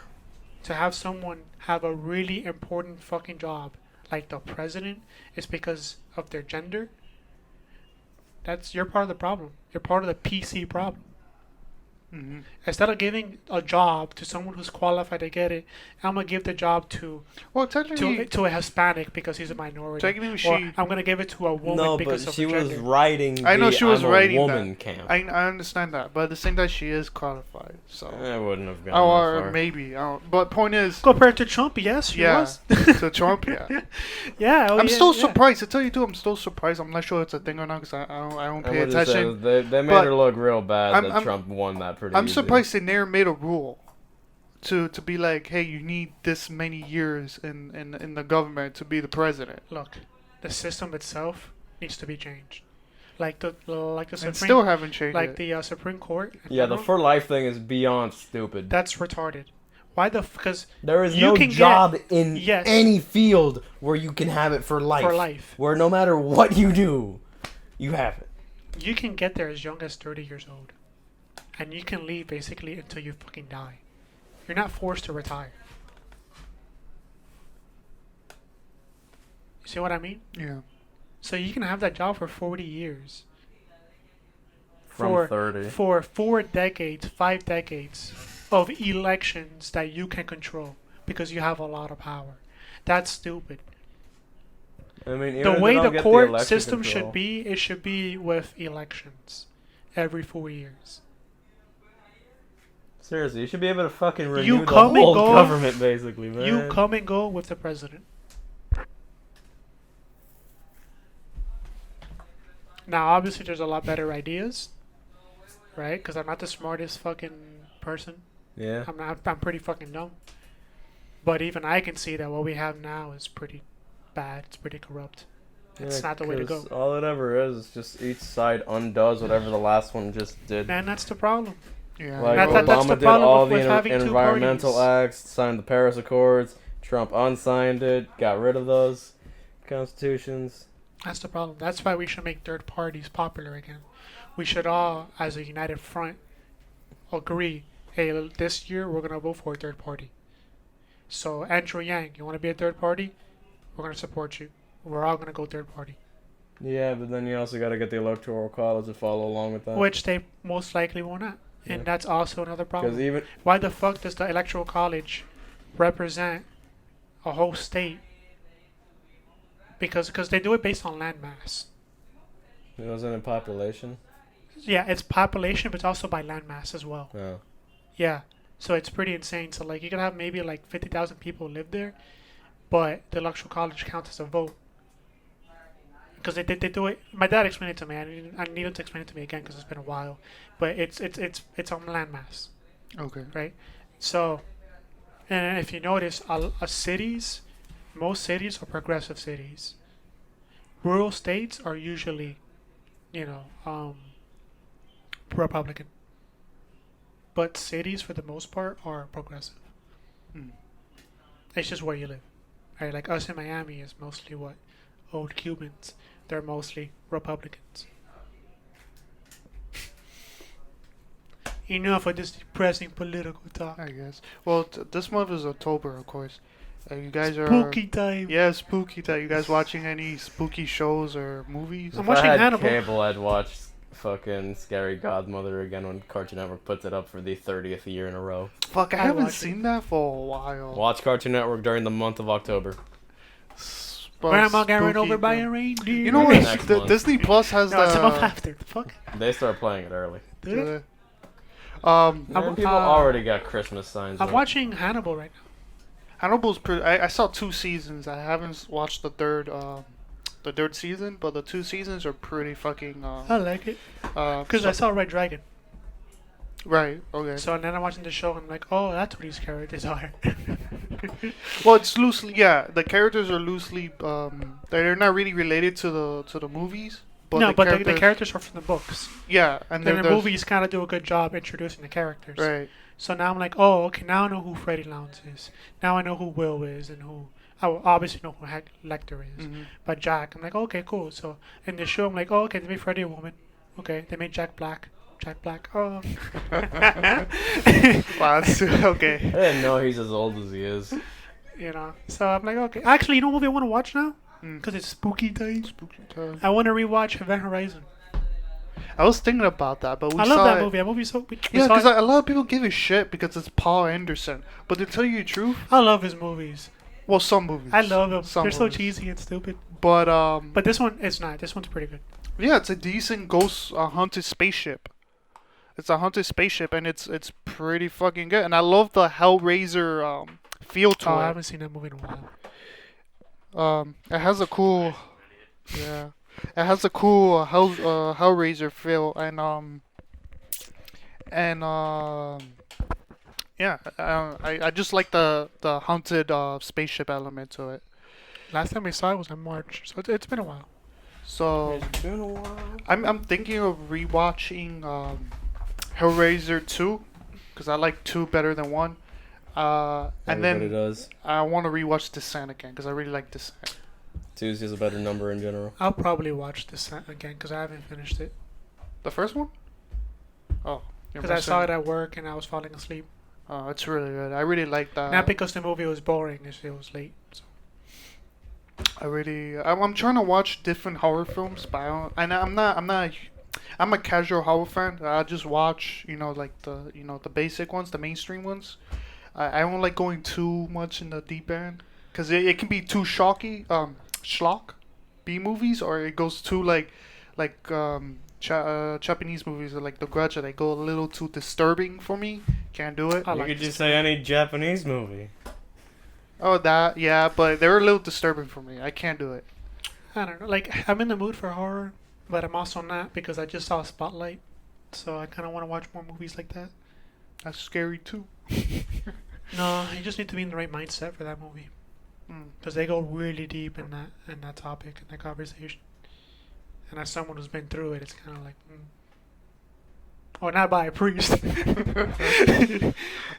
to have someone have a really important fucking job like the president is because of their gender, you're part of the problem. You're part of the PC problem. Mm-hmm. Instead of giving a job to someone who's qualified to get it, I'm gonna give the job to Well, technically, a Hispanic because he's a minority. technically, Or she. I'm gonna give it to a woman No, because but of she her was gender. writing. I know the she was I'm a writing woman that. camp. I understand that, but at the same time, she is qualified. So. I wouldn't have gone Or that far. maybe. I don't, but point is, Compared to Trump, yes, she yeah, was. to Trump, yeah. Yeah, I'm yeah, still yeah. surprised. To tell you too, I'm still surprised. I'm not sure it's a thing or not because I don't I pay would just say attention. they made But her look real bad I'm- that I'm- Trump won that pretty I'm easy. surprised they never made a rule to be like, hey, you need this many years in the government to be the president. Look, the system itself needs to be changed. Like the Supreme, And still haven't changed like it. the Supreme Court. in Yeah, the general, for life thing is beyond stupid. that's retarded. Why because There is you no can get- job in yes. any field where you can have it for life. for life Where no matter what you do, you have it. you can get there as young as 30 years old, and you can leave basically until you fucking die. You're not forced to retire. You see what I mean? Yeah. So you can have that job for 40 years. From 30. For 4 decades, 5 decades of elections that you can control because you have a lot of power. That's stupid. I mean, even The if way they don't the get court election system control. should be, it should be with elections every 4 years. Seriously, you should be able to fucking renew You the come and whole go. government, basically, man. You come and go with the president. Now, obviously, there's a lot better ideas, right? Because I'm not the smartest fucking person. Yeah. I'm pretty fucking dumb. But even I can see that what we have now is pretty bad. It's pretty corrupt. It's Yeah, not the way to 'cause go. all it ever is just each side undoes whatever the last one just did. And that's the problem. Yeah. Like That's Obama the did problem all with the having two environmental parties. acts, signed the Paris Accords. Trump unsigned it, got rid of those constitutions. That's the problem. That's why we should make third parties popular again. We should all, as a united front, agree. Hey, this year we're gonna vote for a third party. So Andrew Yang, you want to be a third party? We're gonna support you. We're all gonna go third party. Yeah, but then you also got to get the electoral college to follow along with that. Which they most likely will not. And Yeah. that's also another problem. Because even Why the fuck does the electoral college represent a whole state? Because they do it based on landmass. it wasn't in population. Yeah, it's population, but it's also by landmass as well. No. Yeah, so it's pretty insane. So like you can have maybe like 50,000 people live there, but the electoral college counts as a vote. Because they do it. My dad explained it to me. I need him to explain it to me again because it's been a while. But it's on landmass, Okay. right? So, and if you notice, most cities are progressive cities. Rural states are usually, Republican. But cities, for the most part, are progressive. Hmm. It's just where you live, right? Like us in Miami is mostly what? Old Cubans. They're mostly Republicans. Enough of this depressing political talk. I guess. Well, this month is October, of course. You guys are Spooky time. Yeah, spooky time. You guys watching any spooky shows or movies? I'm If watching I had Hannibal. cable, I'd watch fucking Scary Godmother again when Cartoon Network puts it up for the 30th year in a row. Fuck, I I haven't watch seen that for a while. Watch Cartoon Network during the month of October. Grandma got run Spooky over by thing. a reindeer. You know Next what? month. Disney Plus has No, it's a month the. after. The fuck? They start playing it early. Did it? Um, Man, people already got Christmas signs I'm up. watching Hannibal right now. Hannibal's pretty. I saw 2 seasons. I haven't watched the third season, but the 2 seasons are pretty fucking. I like it. Because I saw Red Dragon. Right. Okay. So then I'm watching the show and I'm like, oh, that's what these characters are. Well, it's loosely. Yeah, the characters are loosely. They're not really related to the movies. But no, the but characters, the characters are from the books. Yeah, and Then the there's- movies kind of do a good job introducing the characters. Right. So now I'm like, oh, okay, now I know who Freddie Lounds is. Now I know who Will is and who... I will obviously know who Lecter is. Mhm. But Jack, I'm like, okay, cool. So in the show, I'm like, oh, okay, they made Freddie a woman. Okay, they made Jack Black. Jack Black. Oh. Wow. That's, okay. I didn't know he's as old as he is. So I'm like, okay. Actually, you know what movie I want to watch now? Mm. Because it's spooky time. Spooky time. I want to rewatch Event Horizon. I was thinking about that, but we I saw love that it. movie. That movie's so... We Yeah, saw because it. a lot of people give a shit because it's Paul Anderson. But to tell you the truth, I love his movies. well, some movies. I love them. Some They're so movies. cheesy and stupid. But But this one, it's not. This one's pretty good. yeah, it's a decent ghost haunted spaceship. It's a haunted spaceship, and it's pretty fucking good. And I love the Hellraiser feel to Oh, I it. haven't seen that movie in a while. It has a cool, yeah, it has a cool Hellraiser feel, yeah, I just like the haunted spaceship element to it. Last time we saw it was in March, so it's been a while. So It's been a while. I'm thinking of rewatching Hellraiser 2 because I like 2 better than 1. And Everybody then does. I want to rewatch Descent again because I really like Descent. Tuesday's a better number in general. I'll probably watch this again because I haven't finished it. The first one? Oh, Because I saw it at work and I was falling asleep. Oh, it's really good. I really like that. Not because the movie was boring, it was late. So. I'm trying to watch different horror films, but I'm a casual horror fan. I just watch, like the basic ones, the mainstream ones. I don't like going too much in the deep end because it can be too shocky, schlock, B movies, or it goes too Japanese movies like The Grudge. They go a little too disturbing for me. Can't do it. I You like could this just say any Japanese movie. Oh, that yeah, but they're a little disturbing for me. I can't do it. I don't know. Like, I'm in the mood for horror, but I'm also not because I just saw Spotlight. So I kind of want to watch more movies like that. That's scary too. No, you just need to be in the right mindset for that movie. Because they go really deep in that topic, in that conversation. And as someone who's been through it, it's kind of like... Or not by a priest.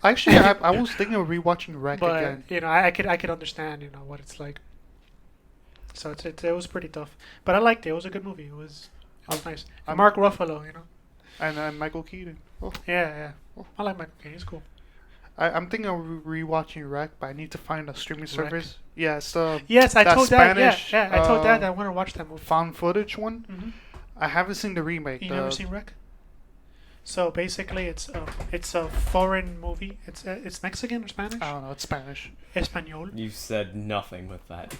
Actually, I was thinking of rewatching Wreck But, again. I could understand, what it's like. So it was pretty tough, but I liked it. It was a good movie. It was nice. And I'm- Mark Ruffalo, you know. And Michael Keaton. Oh, Yeah. I like Michael Keaton. He's cool. I'm thinking of rewatching Rec, but I need to find a streaming Rec? service. Yeah, it's the Yes, I that told Dad. Spanish, Yeah. I told Dad that I want to watch that movie. found footage one. Mm-hmm. I haven't seen the remake. You never seen Rec? So basically, it's a foreign movie. It's Mexican or Spanish? I don't know. It's Spanish. Espanol. You said nothing with that.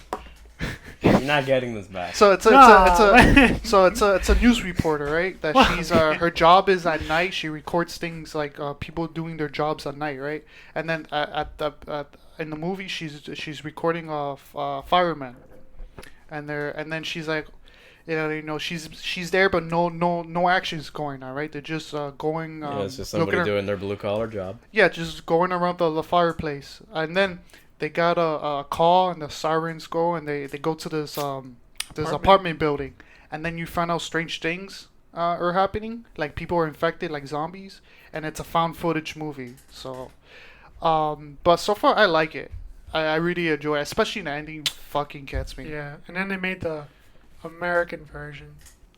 You're not getting this back. So it's a news reporter, right? That Wow. she's her job is at night. She records things like people doing their jobs at night, right? And then in the movie, she's recording firemen, and then she's like, she's there, but no action's going on, right? They're just going. Yeah, it's just somebody doing their blue collar job. Yeah, just going around the fireplace, and then they got a call, and the sirens go, and they go to this apartment building, and then you find out strange things are happening, like people are infected, like zombies, and it's a found footage movie. So, but so far I like it. I really enjoy it, especially the ending. Fucking gets me. Yeah, and then they made the American version.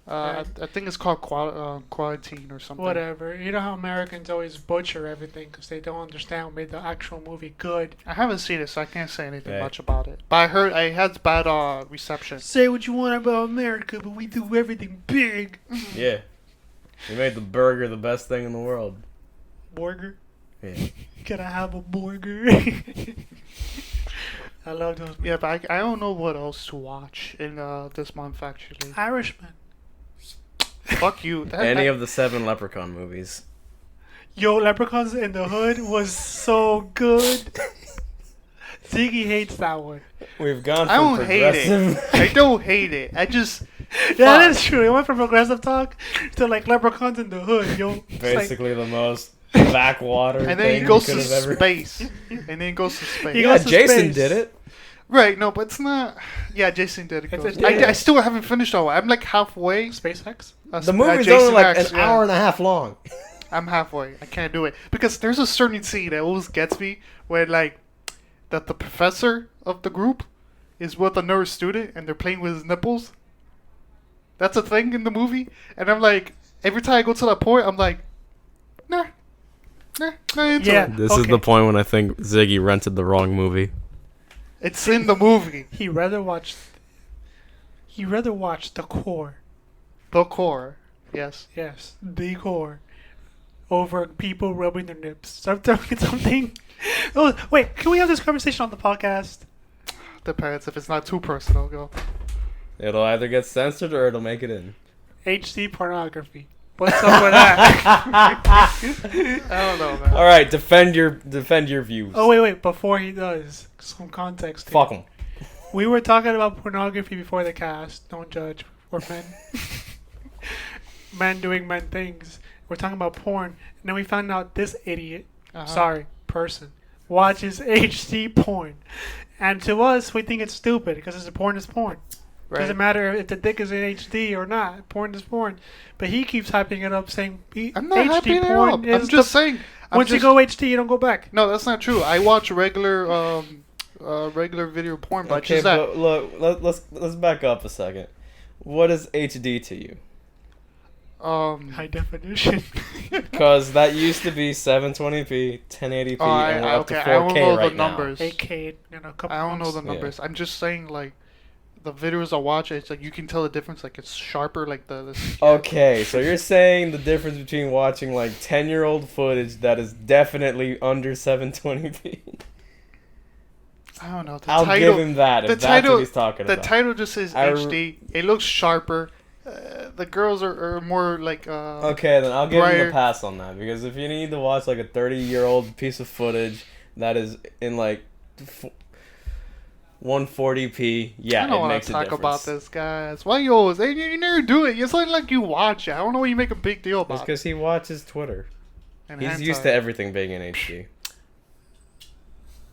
I think it's called Quarantine or something. Whatever. You know how Americans always butcher everything because they don't understand what made the actual movie good. I haven't seen it, so I can't say anything Yeah. much about it. But I heard it has bad reception. Say what you want about America, but we do everything big. Yeah. You made the burger the best thing in the world. Burger. Yeah. Can I have a burger? I love those movies. Yeah, but I don't know what else to watch in this month actually. Irishman. Fuck you. Any of the 7 Leprechaun movies. Yo, Leprechauns in the Hood was so good. Ziggy hates that one. We've gone I from don't hate progressive. it. I don't hate it. I just Yeah, fuck. that's true. It went from progressive talk to like Leprechauns in the Hood, yo. It's like- Basically the most backwater And then thing he goes you to could have ever. space. And then he goes to space. He Yeah, goes to Jason space. did it. Right, no, but it's not. Yeah, Jason did it. It's goes. a- I still haven't finished all. I'm like halfway. SpaceX. The movie's only like an hour and a half long. I'm halfway. I can't do it because there's a certain scene that always gets me where like that the professor of the group is with another student and they're playing with his nipples. That's a thing in the movie, and I'm like, every time I go to that point, I'm like, nah, not into Yeah. it. This is Okay. the point when I think Ziggy rented the wrong movie. It's in the movie. He rather watch The Core. The core. Yes. Yes, The Core. Over people rubbing their nips. Something. Oh, wait. Can we have this conversation on the podcast? Depends if it's not too personal. Go. It'll either get censored or it'll make it in. HD pornography. What's up with that? I don't know, man. All right, defend your views. Oh wait. Before he does, some context. Here. Fuck them. We were talking about pornography before the cast. Don't judge. We're men. Men doing men things. We're talking about porn. And then we found out this idiot, person, watches HD porn. And to us, we think it's stupid because it's porn is porn. Right. Doesn't matter if the dick is in HD or not. Porn is porn. But he keeps hyping it up saying I'm not HD happy porn up. is I'm just saying. once you go HD, you don't go back. No, that's not true. I watch regular video porn, but Okay, just that. but look, let's back up a second. What is HD to you? High definition. Because that used to be 720p, 1080p, and we're up to 4K I don't know right the now. numbers. 8K in a couple I don't know months. the numbers. I'm just saying, like, the videos I watch, it's like you can tell the difference. Like, it's sharper. Like the Okay, so you're saying the difference between watching like 10-year-old footage that is definitely under 720p. I don't know. The I'll title, give him that if the that's title- what he's talking the about. title just says I HD. It looks sharper. The girls are more like Okay, then I'll give him brighter. a pass on that because if you need to watch like a 30-year-old piece of footage that is in like 140p, yeah, I don't it want makes to a talk difference. about this, guys. Why you always? You never do it. It's like you watch it. I don't know why you make a big deal It's about it. because he watches Twitter. And He's hentai. used to everything being in HD.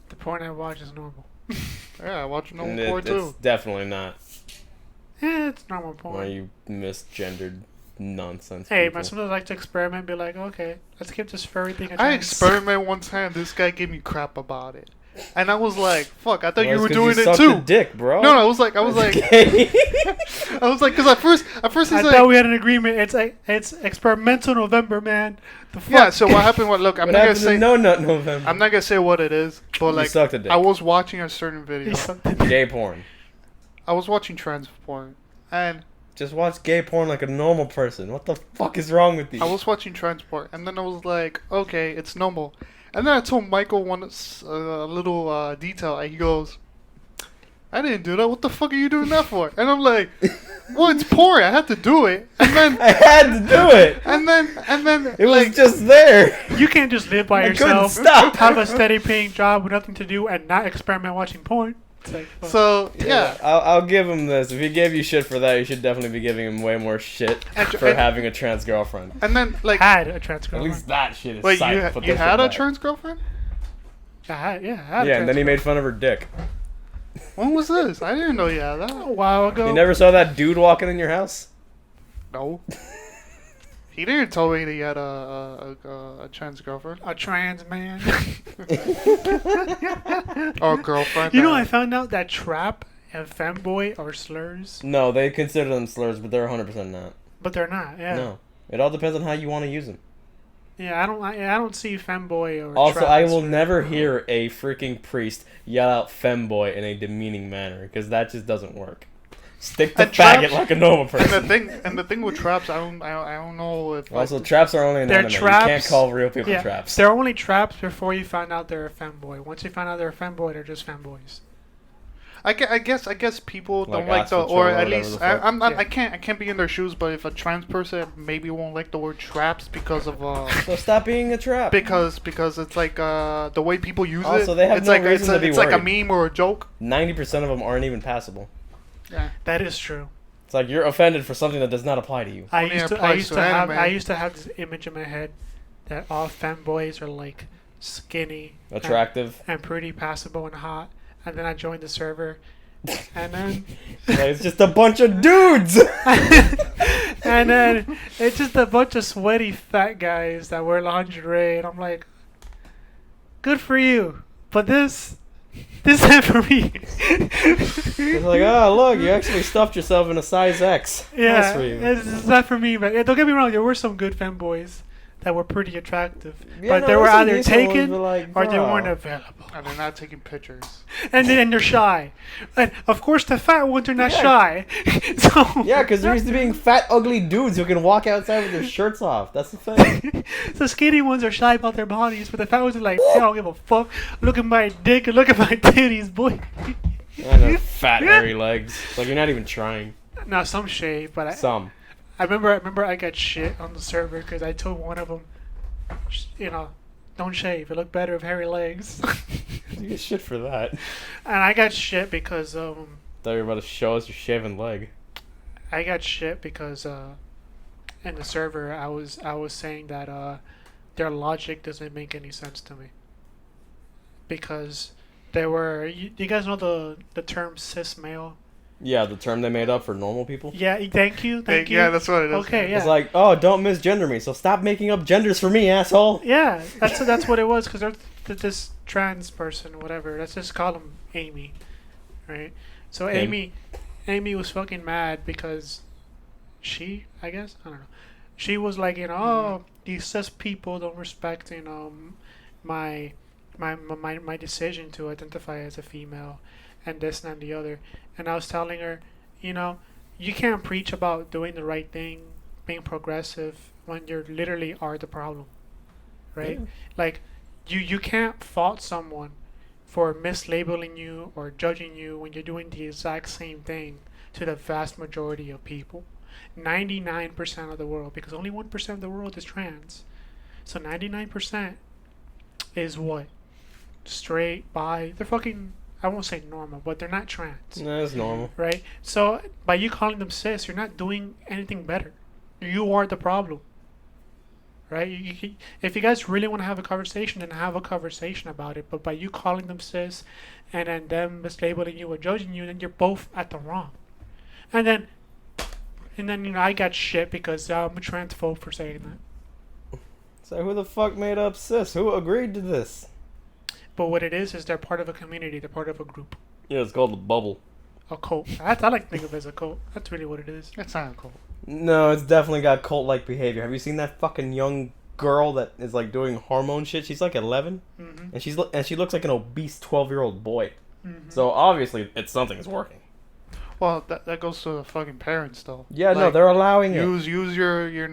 The porn I watch is normal. Yeah, I watch no And porn it's too. definitely not. Yeah, it's normal porn. Why you misgendered nonsense. Hey, people. man, sometimes I like to experiment, be like, okay, let's give this furry thing a chance. I experiment one time. This guy gave me crap about it. And I was like, fuck, I thought Well, you were it's 'cause doing it sucked too. a dick, bro. No, I was like, Okay. because at first I he's thought like, we had an agreement. It's experimental November, man. The fuck? yeah. So what happened? What? Look, I'm What not gonna happened say. in No Nut November? I'm not gonna say what it is, but You like, sucked a dick. I was watching a certain video. He sucked it. Gay porn. I was watching trans porn, and Just watch gay porn like a normal person. What the fuck is wrong with you? I was watching trans porn, and then I was like, okay, it's normal. And then I told Michael one a little detail, and he goes, I didn't do that. What the fuck are you doing that for? And I'm like, well, it's porn. I had to do it. And then I had to do it. and then It like, was just there. You can't just live by I yourself, couldn't stop. have a steady paying job with nothing to do, and not experiment watching porn. It's like, fuck. so yeah. I'll give him this. If he gave you shit for that, you should definitely be giving him way more shit And- for and- having a trans girlfriend. And then like, had a trans At girlfriend. least that shit is wait, psych. Put you that had shit a back. trans girlfriend? I had a Yeah, trans and then he made girlfriend. fun of her dick. When was this? I didn't know you had that. A while ago. You never saw that dude walking in your house? No. He didn't tell me that he had a trans girlfriend A trans man. or a girlfriend. You know, I found out that trap and femboy are slurs, No, they consider them slurs, but they're 100% not. but they're not. Yeah. No. It all depends on how you want to use them. Yeah, I don't see femboy or. Also, trap I as will slurs. never hear a freaking priest yell out femboy in a demeaning manner, because that just doesn't work. Stick to And faggot traps- like a normal person. And the thing with traps, I don't know if Also, like, traps are only an They're anime. You traps. can't call real people Yeah, traps. they're only traps before you find out they're a femboy. Once you find out they're a femboy, they're just femboys. I guess people Like don't like the, Astro or Troll or at whatever least the fuck. I'm not Yeah. I can't be in their shoes, but if a trans person maybe won't like the word traps because of So stop being a trap. because it's like the way people use it. Also, they have it's no like reason to be it's like a worried. meme or a joke. 90% of them aren't even passable. Yeah. That is true. It's like you're offended for something that does not apply to you. I Only used to applies to have anime. I used to have this image in my head that all femboys are like skinny, Attractive. and pretty passable and hot. And then I joined the server, and then Like, it's just a bunch of dudes. and then it's just a bunch of sweaty fat guys that wear lingerie, and I'm like, good for you, but this isn't for me. It's like, oh, look, you actually stuffed yourself in a size X. Yeah, Nice for you. it's not for me, but don't get me wrong, there were some good femboys that were pretty attractive, Yeah, but no, they were there's some either decent ones, taken but like, or they bro. weren't available. And they're not taking pictures. And then they're shy. And of course, the fat ones are not Yeah. shy. So Yeah, because they're used to being fat, ugly dudes who can walk outside with their shirts off. That's the thing. the skinny ones are shy about their bodies, but the fat ones are like, I don't give a fuck. Look at my dick and look at my titties, boy. I know, fat, hairy legs. It's like you're not even trying. Now some shave, but Some. I remember I got shit on the server because I told one of them, you know, don't shave. It look better with hairy legs. You get shit for that. And I got shit because Thought you were about to show us your shaven leg. I got shit because in the server I was saying that their logic doesn't make any sense to me. Because they were you guys know the term cis male? Yeah, the term they made up for normal people. Yeah, thank you. Yeah, that's what it is. Okay, yeah. It's like, oh, don't misgender me, so stop making up genders for me, asshole. Yeah, that's what it was because this trans person, whatever. Let's just call him Amy, right? So Him. Amy was fucking mad because I guess I don't know. She was like, oh, these cis people don't respect, my decision to identify as a female, and this and the other. And I was telling her, you can't preach about doing the right thing, being progressive, when you literally are the problem, right? Yeah. Like, you can't fault someone for mislabeling you or judging you when you're doing the exact same thing to the vast majority of people. 99% of the world, because only 1% of the world is trans. So 99% is what? Straight, bi, they're fucking, I won't say normal, but they're not trans. No, it's normal. Right? So by you calling them cis, you're not doing anything better. You are the problem. Right? If you guys really want to have a conversation, then have a conversation about it. But by you calling them cis and then them mislabeling you or judging you, then you're both at the wrong. And then I got shit because I'm a transphobe for saying that. So who the fuck made up cis? Who agreed to this? But what it is they're part of a community. They're part of a group. Yeah, it's called the bubble. A cult. I like to think of it as a cult. That's really what it is. It's not a cult. No, it's definitely got cult-like behavior. Have you seen that fucking young girl that is like doing hormone shit? She's like 11, Mm-hmm. and she looks like an obese 12-year-old boy. Mm-hmm. So obviously, it's something's working. Well, that goes to the fucking parents though. Yeah, no, Like, they're allowing it. use your your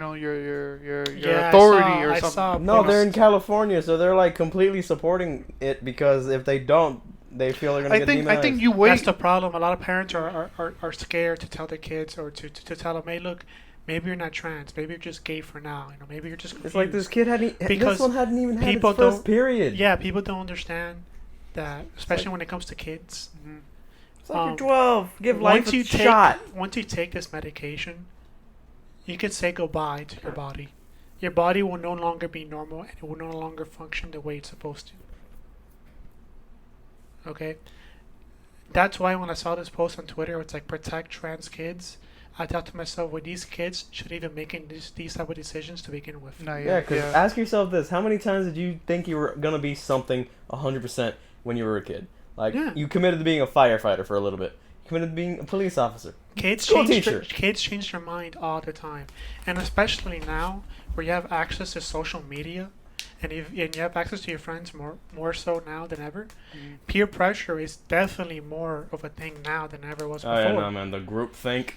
Yeah, authority or I something. saw No, posts. they're in California, so they're like completely supporting it because if they don't, they feel they're gonna I get think demonized. you That's wait. the problem. A lot of parents are scared to tell their kids or to tell them, hey, look, maybe you're not trans. Maybe you're just gay for now. You know, maybe you're just confused. It's like this kid hadn't. Because This one hadn't even had people its first don't- period. Yeah, people don't understand that, especially when it comes to kids. Mhm. It's like Um, you're 12. Give life Once a you take shot. once you take this medication, you can say goodbye to your body. Your body will no longer be normal and it will no longer function the way it's supposed to. Okay? That's why when I saw this post on Twitter, it's like protect trans kids. I thought to myself, well, these kids should even making these type of decisions to begin with. No, Yeah, because ask yourself this: how many times did you think you were gonna be something 100% when you were a kid? Like Yeah. you committed to being a firefighter for a little bit. You committed to being a police officer. Kids School change teacher. kids change their mind all the time, and especially now where you have access to social media, and you have access to your friends more so now than ever. Mhm. Peer pressure is definitely more of a thing now than ever was Oh before. yeah, no man, the group think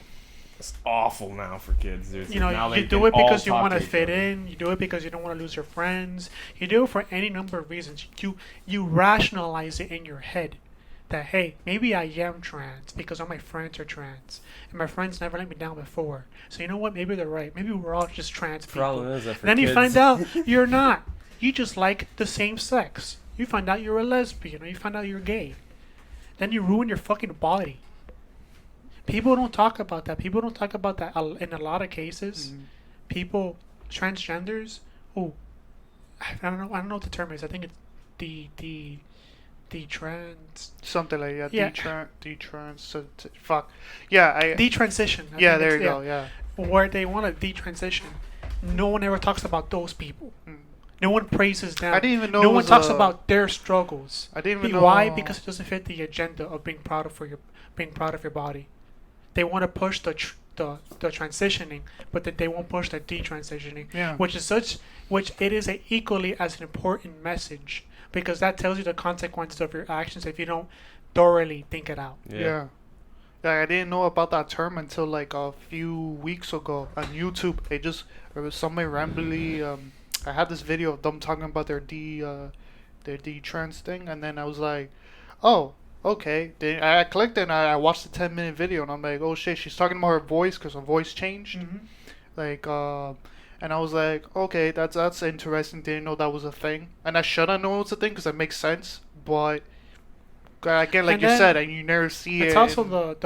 is awful now for kids, dude. You know, Now you they do can it because all you talk want to each fit other. in. You do it because you don't want to lose your friends. You do it for any number of reasons. You rationalize it in your head that, hey, maybe I am trans because all my friends are trans and my friends never let me down before. So you know what? Maybe they're right. Maybe we're all just trans people. Problem is that for Then you kids- find out you're not. You just like the same sex. You find out you're a lesbian or you find out you're gay. Then you ruin your fucking body. People don't talk about that. People don't talk about that in a lot of cases. Mhm. People, transgenders. Oh, I don't know. I don't know what the term is. I think it's the trans Something like that. Yeah. Detrans. Fuck. Yeah. detransition. I Yeah. think There it's- you go. Yeah. Where they want to detransition. No one ever talks about those people. Mm. No one praises them. I didn't even know. No it one was talks a- about their struggles. I didn't even know. Why? Because it doesn't fit the agenda of being proud of your body. They want to push the transitioning, but that they won't push the detransitioning, Yeah. which it is equally as an important message because that tells you the consequences of your actions if you don't thoroughly think it out. Yeah. Yeah, I didn't know about that term until like a few weeks ago on YouTube. It was somebody randomly. I had this video of them talking about their trans thing, and then I was like, oh, okay. Then I clicked and I watched the 10-minute video, and I'm like, oh shit, she's talking about her voice because her voice changed. Mm-hmm. Like, and I was like, okay, that's interesting. Didn't know that was a thing, and I should have known it's a thing because it makes sense. But again, like And you then said, and you never see it. It's also in-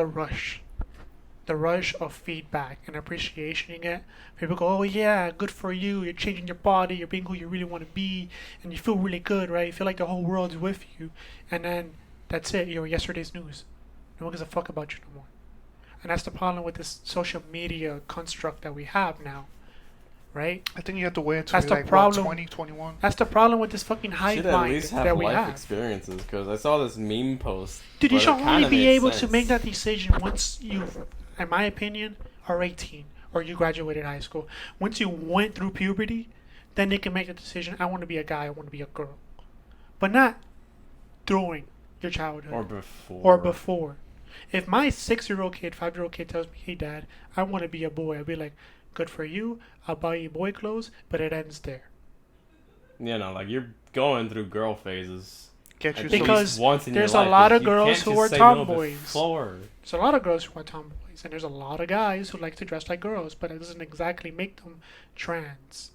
the rush of feedback and appreciating it. People go, oh yeah, good for you. You're changing your body. You're being who you really want to be, and you feel really good, right? You feel like the whole world's with you, and then that's it. You're yesterday's news. No one gives a fuck about you no more. And that's the problem with this social media construct that we have now, right? I think you have to wait until That's you're the like problem. 2021. That's the problem with this fucking hive Should at mind least have that we life have. experiences because I saw this meme post. Dude, you but should it kinda only be made able to sense. make that decision once you, in my opinion, are 18 or you graduated high school. Once you went through puberty, then they can make the decision, I want to be a guy, I want to be a girl. But not during your childhood Or before. or before. If my 6-year-old kid, 5-year-old kid tells me, hey dad, I want to be a boy, I'll be like, good for you, I'll buy you boy clothes, but it ends there. You know, like you're going through girl phases. Get at yourself. Because least once in there's your a life, lot 'cause of you girls can't who just are say no tomboys. before. There's a lot of girls who are tomboys, and there's a lot of guys who like to dress like girls, but it doesn't exactly make them trans.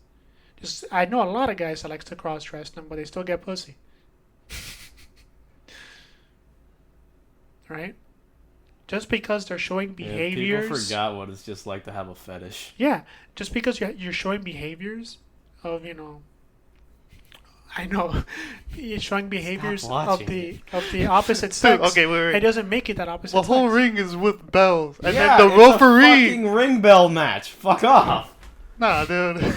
Just I know a lot of guys that likes to cross dress them, but they still get pussy. Right? Just because they're showing Yeah, behaviors. people forgot what it's just like to have a fetish. Yeah, just because you're showing behaviors of I know you're showing behaviors of watching the opposite sex. Okay, wait. It doesn't make it that opposite. The whole sex. ring is with bells, and yeah, then the it's referee. a fucking ring bell match. Fuck off. Nah, dude,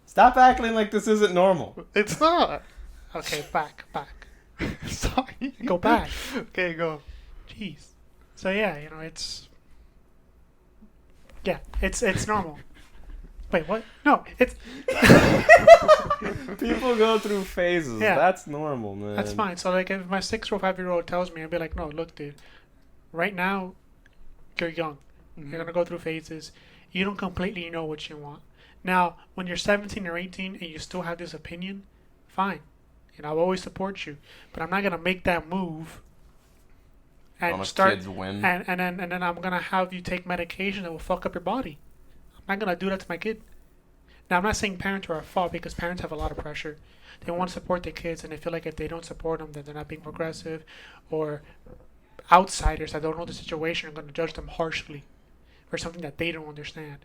Stop acting like this isn't normal. it's not. Okay, back. Sorry. Go back. Okay, go. Jeez. So yeah, it's normal. Wait, what? No, it's People go through phases. Yeah. That's normal, man. that's fine. So like, if my 6 or 5-year-old tells me, I'll be like, no, look, dude. Right now, you're young. You're gonna go through phases. You don't completely know what you want. Now, when you're 17 or 18 and you still have this opinion, fine. I'll always support you. But I'm not gonna make that move and On a start kid's whim. and then I'm gonna have you take medication that will fuck up your body. I'm not gonna do that to my kid. Now, I'm not saying parents are at fault, because parents have a lot of pressure. They want to support their kids, and they feel like if they don't support them, then they're not being progressive, or outsiders that don't know the situation are going to judge them harshly for something that they don't understand.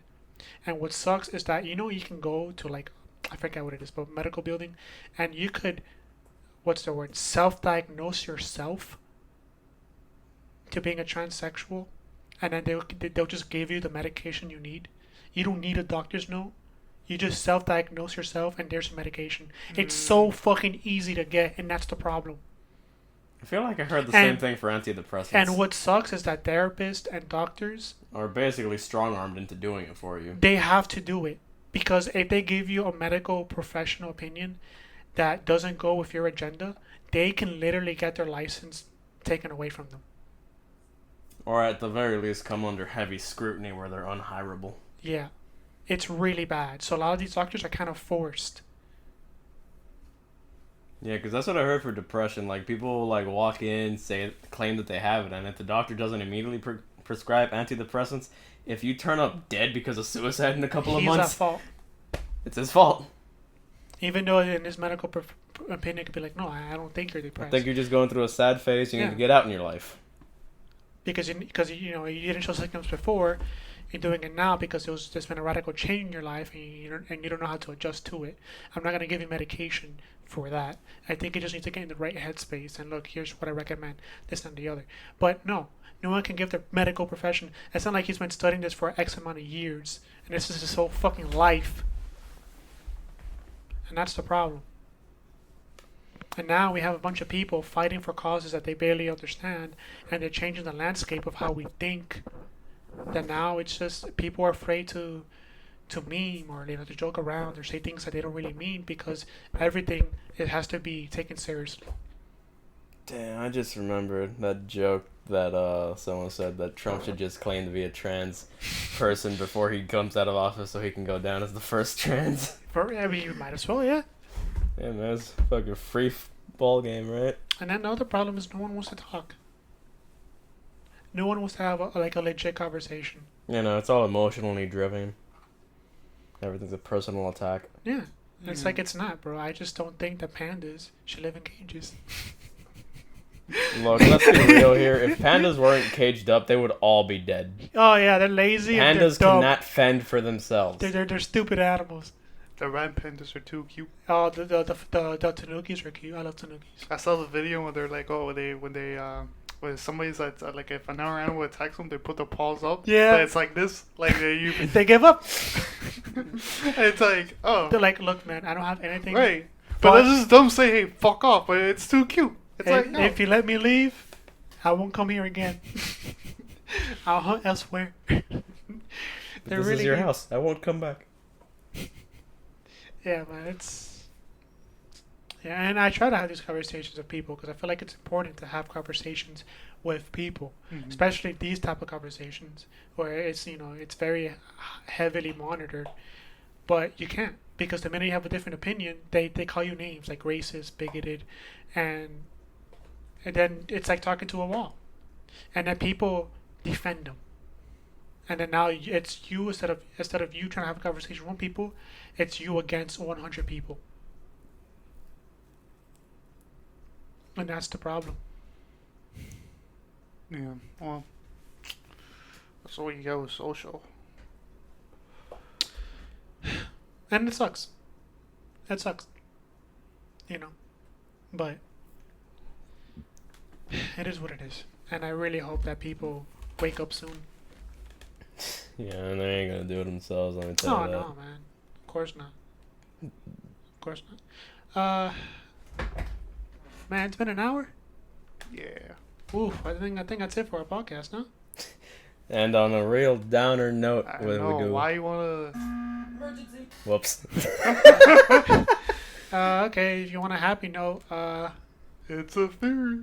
And what sucks is that, you can go to, like, I forget what it is, but medical building, and you could, what's the word, self-diagnose yourself to being a transsexual, and then they'll just give you the medication you need. You don't need a doctor's note. You just self-diagnose yourself, and there's medication. It's so fucking easy to get, and that's the problem. I feel like I heard the same thing for antidepressants. And what sucks is that therapists and doctors are basically strong-armed into doing it for you. They have to do it, because if they give you a medical professional opinion that doesn't go with your agenda, they can literally get their license taken away from them. Or at the very least come under heavy scrutiny where they're unhirable. Yeah. It's really bad. So a lot of these doctors are kind of forced. Yeah, because that's what I heard for depression. Like, people will, walk in, claim that they have it, and if the doctor doesn't immediately prescribe antidepressants, if you turn up dead because of suicide in a couple of months, He's at fault. It's his fault. Even though in his medical opinion, it could be like, no, I don't think you're depressed. I think you're just going through a sad phase. You need to get out in your life. Because you didn't show symptoms before. You're doing it now because there's been a radical change in your life, and you don't know how to adjust to it. I'm not going to give you medication for that. I think you just need to get in the right headspace and look, here's what I recommend, this and the other. But no one can give their medical profession. It's not like he's been studying this for X amount of years, and this is his whole fucking life. And that's the problem. And now we have a bunch of people fighting for causes that they barely understand, and they're changing the landscape of how we think. That now it's just people are afraid to meme or to joke around or say things that they don't really mean, because everything, it has to be taken seriously. Damn, I just remembered that joke that someone said that Trump should just claim to be a trans person before he comes out of office so he can go down as the first trans. You might as well, yeah. Yeah, man, it's a fucking free ball game, right? And then the other problem is no one wants to talk. No one wants to have a legit conversation. It's all emotionally driven. Everything's a personal attack. Yeah. It's like, it's not, bro. I just don't think that pandas should live in cages. Look, let's be real here. If pandas weren't caged up, they would all be dead. Oh, yeah, they're lazy. Pandas they're cannot fend for themselves. They're stupid animals. The red pandas are too cute. Oh, the tanukis are cute. I love tanukis. I saw the video where they're like, when somebody's like, if another animal attacks them, they put their paws up. Yeah. But it's like this, like they give up. It's like, oh. They're like, look, man, I don't have anything. Right. But it's just them say, hey, fuck off. But it's too cute. It's like, no. If you let me leave, I won't come here again. I'll hunt elsewhere. This is your house. I won't come back. Yeah, man, and I try to have these conversations with people because I feel like it's important to have conversations with people, especially these type of conversations where it's it's very heavily monitored. But you can't, because the minute you have a different opinion, they call you names like racist, bigoted, and then it's like talking to a wall, and then people defend them. And then now it's you, instead of you trying to have a conversation with people, it's you against 100 people. And that's the problem. Yeah, well, that's all you got with social. And it sucks. It sucks. But it is what it is. And I really hope that people wake up soon. Yeah, and they ain't gonna do it themselves, let me tell you that. No, man. Of course not. Of course not. Man, it's been an hour. Yeah. Oof, I think that's it for our podcast, no? And on a real downer note, I what don't we know do? why you wanna. Whoops. Okay, if you want a happy note, It's a theory.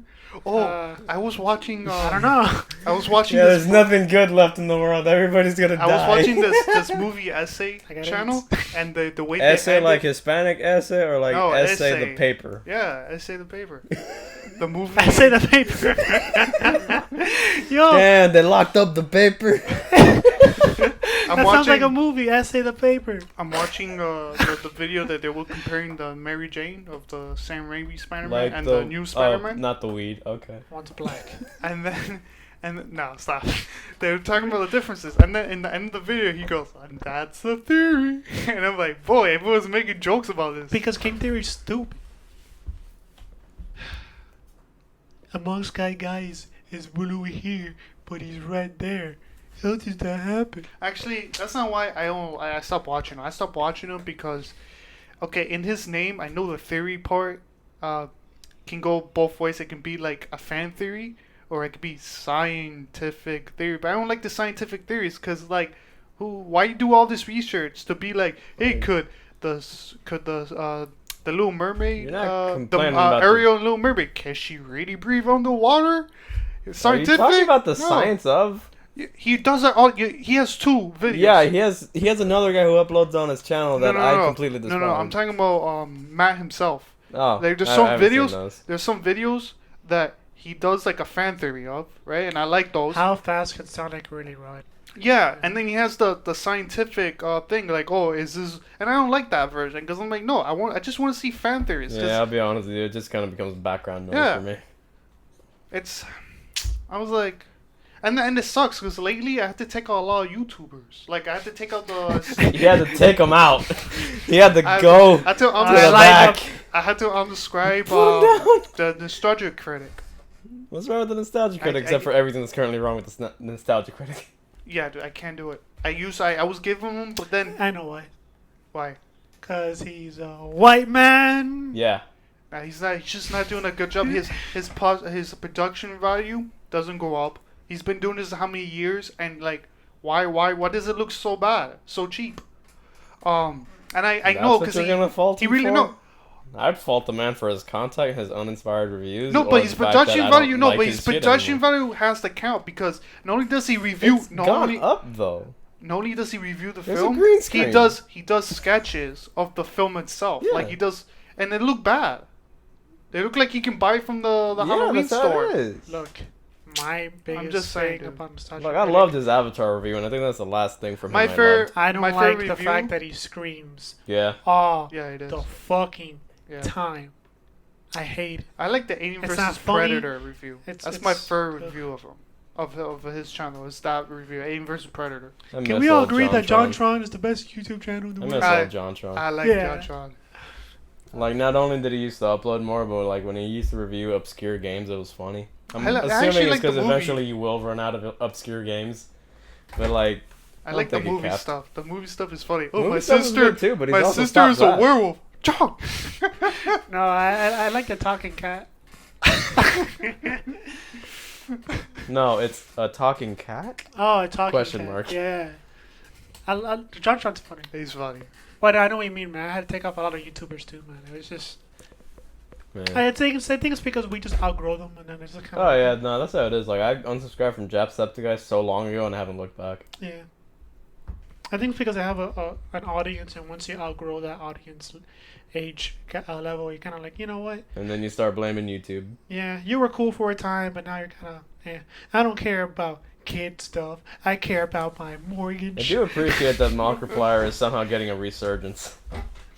Oh, I was watching. I don't know. I was watching. Yeah, this there's nothing good left in the world. Everybody's gonna die. I was watching this movie essay I got channel, and the way Essay they ended, like Hispanic essay or like No, essay essay. the paper. Yeah, essay the paper. The movie. I say the paper. Yo, Damn, they locked up the paper. I'm that watching. sounds like a movie. Essay the paper. I'm watching the video that they were comparing the Mary Jane of the Sam Raimi Spider-Man Like and the new Spider-Man, not the weed. Okay. One's black. and then. And no, stop. They were talking about the differences, and then in the end of the video, he goes, "And that's the theory." And I'm like, "Boy, everyone's making jokes about this." Because King Theory's stupid. Amongst guys is blue here, but he's right there. How does that happen? Actually, that's not why I stopped watching him. I stopped watching him because, okay, in his name, I know the theory part can go both ways. It can be like a fan theory, or it could be scientific theory. But I don't like the scientific theories because, like, why do all this research to be like, hey, could the Little Mermaid, You're not the complaining about Ariel and Little Mermaid, can she really breathe underwater? Scientific? Are you talking about the No. science of? He does it all. He has 2 videos. Yeah, he has another guy who uploads on his channel that I completely despise. No, I'm talking about Matt himself. Oh, Like, there's I some haven't seen videos. those. There's some videos that he does like a fan theory of, right? And I like those. How fast can Sonic really run? Yeah, and then he has the scientific thing, like, oh, is this? And I don't like that version because I'm like, no, I just want to see fan theories. 'Cause Yeah, I'll be honest with you. It just kind of becomes background noise Yeah. for me. I was like, and it sucks because lately I had to take out a lot of YouTubers. Like I had to take out the. He had to take them out. He had to I- go I had to to the unsubscribe. back. I had to unsubscribe Put 'em the nostalgia critic. What's wrong with the nostalgia critic I- except for everything that's currently wrong with the nostalgia critic? Yeah, dude, I can't do it. I was giving him, but then I know why. why? Cause he's a white man. Yeah. Nah, he's not. He's just not doing a good job. His production value doesn't go up. He's been doing this how many years, and like, why does it look so bad, so cheap? And I That's know what because you're gonna fault he him really for? know. I'd fault the man for his content, his uninspired reviews. No, or but his the fact that production I value. don't No, like but his shit production anymore. value has to count because not only does he review, It's gone up though. not only does he review the There's a film, green screen. he does sketches of the film itself. Yeah. Like he does, and they look bad. They look like you can buy from the Yeah, Halloween that's how store. it is. Look, my biggest just saying, thing dude. about nostalgia. Like I critic, loved his Avatar review, and I think that's the last thing from him. My I favorite- loved. I don't my like favorite the review- fact that he screams Yeah. all Yeah, it is. the fucking Yeah. time. I hate it. I like the Alien It's vs not funny. Predator review. That's It's- my it's- third review of him, of his channel. Is that review Alien vs Predator? I Can miss we all old agree that JonTron. JonTron is the best YouTube channel in the I world? miss I- old JonTron. I like Yeah. JonTron. Like, not only did he used to upload more, but like when he used to review obscure games, it was funny. I'm I actually assuming it's like the because movie. eventually you will run out of obscure games. But like, I don't like the think it movie capped. stuff. The movie stuff is funny. Oh, Movie my stuff is sister, good too, but he's my also sister stopped is a that. werewolf. John. No, I like the talking cat. no, it's a talking cat. Oh, a talking Question cat. mark. Yeah. JonTron's funny. He's funny. But I know what you mean, man. I had to take off a lot of YouTubers too, man. It was just. Man. I think it's because we just outgrow them, and then it's just kind of. Oh yeah, no, that's how it is. Like I unsubscribed from Jacksepticeye so long ago, and I haven't looked back. Yeah. I think it's because I have an audience, and once you outgrow that audience age level, you're kind of like, you know what? And then you start blaming YouTube. Yeah, you were cool for a time, but now you're kind of, yeah. I don't care about kid stuff. I care about my I mortgage. do appreciate that Markiplier is somehow getting a resurgence.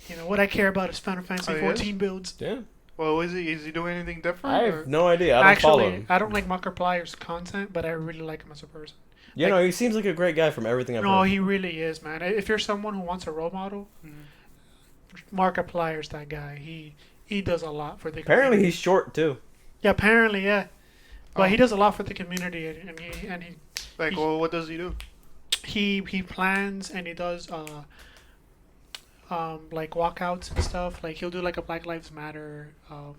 You know, what I care about is Final Fantasy Oh, he 14 builds. Yeah, Well, is he doing anything different? I or- have no idea. I don't follow Actually, him. I don't like Markiplier's content, but I really like him as a person. You know, he seems like a great guy from everything I've No, heard. he really is, man. If you're someone who wants a role model, Markiplier's that guy. He does a lot for the Apparently, community. he's short too. Yeah, apparently, yeah. But Oh. he does a lot for the community, and Like, well, what does he do? he plans and he does like walkouts and stuff. Like he'll do like a Black Lives Matter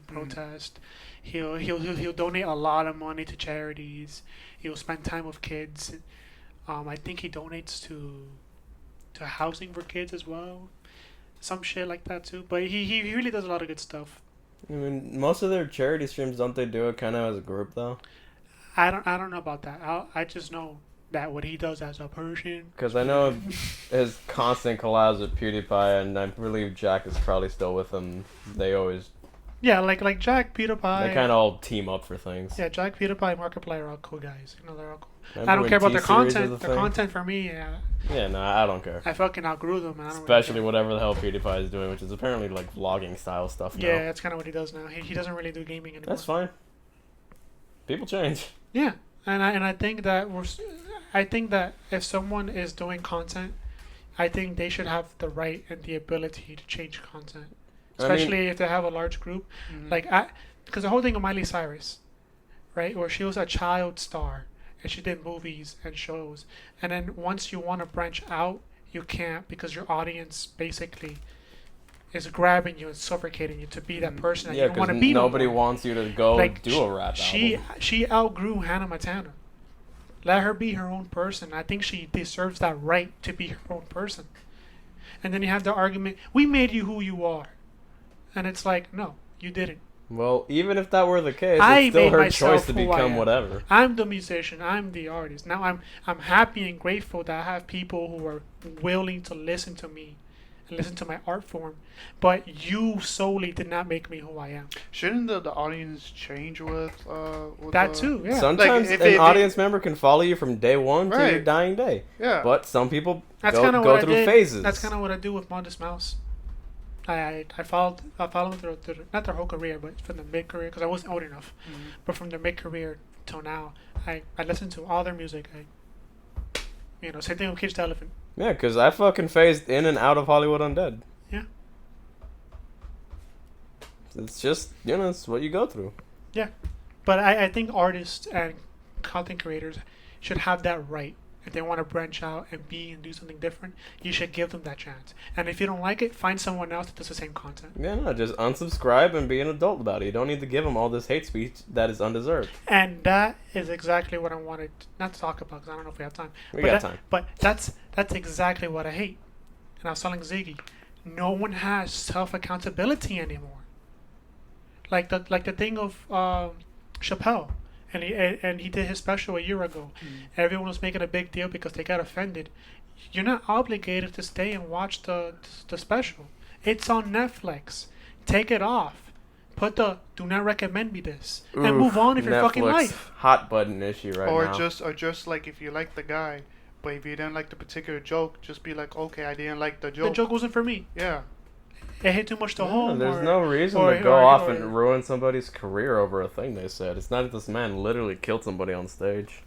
protest. He'll donate a lot of money to charities. He'll spend time with kids. I think he donates to housing for kids as well. Some shit like that too. But he really does a lot of good stuff. I mean, most of their charity streams, don't they do it kind of as a group though? I don't know about that. I just know that what he does as a person. Because I know his constant collabs with PewDiePie, and I believe Jack is probably still with him. They always... Yeah, like Jack, PewDiePie. They kind of all team up for things. Yeah, Jack, PewDiePie, Markiplier are all cool guys. You know, they're all cool. Remember I don't when care about their T-Series was content. a Their thing? content for me, yeah. Yeah, no, I don't care. I fucking outgrew them. I don't Especially really whatever the hell PewDiePie is doing, which is apparently like vlogging style stuff now. Yeah, that's kind of what he does now. He doesn't really do gaming anymore. That's fine. People change. Yeah, and I think that I think that if someone is doing content, I think they should have the right and the ability to change content, especially if they have a large group. Mhm. Like, because the whole thing of Miley Cyrus, right, where she was a child star and she did movies and shows, and then once you want to branch out, you can't because your audience basically is grabbing you and suffocating you to be that person that Yeah, you don't want to because be. no nobody more. wants you to go Like, do a rap album. She outgrew Hannah Montana. Let her be her own person. I think she deserves that right to be her own person. And then you have the argument, we made you who you are. And it's like, no, you didn't. Well, even if that were the case, I it's still made her myself choice to who I become am. whatever. I'm the musician. I'm the artist. Now I'm happy and grateful that I have people who are willing to listen to me and listen to my art form. But you solely did not make me who I am. Shouldn't the audience change with That too, yeah. Sometimes Like, if an it- audience member can follow you from day one to your Right. dying day. Yeah. But some people That's go kind of what I through did. phases. That's kind of what I do with Modest Mouse. I followed them through not their whole career, but from the mid career because I wasn't old enough. Mhm. But from their mid career till now, I listened to all their music. Same thing with Cage the Elephant. Yeah, because I fucking phased in and out of Hollywood Undead. Yeah. It's just, it's what you go through. But I think artists and content creators should have that right. If they want to branch out and be and do something different, you should give them that chance. And if you don't like it, find someone else that does the same content. Yeah, no, just unsubscribe and be an adult about it. You don't need to give them all this hate speech that is undeserved. And that is exactly what I wanted not to talk about because I don't know if we have time. We but got that- time. But that's exactly what I hate. And I was telling Ziggy, no one has self accountability anymore. Like the thing of Chappelle, and he did his special a year ago. Everyone was making a big deal because they got offended. You're not obligated to stay and watch the special. It's on Netflix. Take it off. Put the do not recommend me this and move on with your fucking Netflix life. hot button issue right or now. just like if you like the guy, but if you didn't like the particular joke, just be like, okay, I didn't like the joke. The joke wasn't for me. Yeah. It hit too much to home. There's or- no reason or- to go or- off or- and ruin somebody's career over a thing they said. It's not that this man literally killed somebody on stage.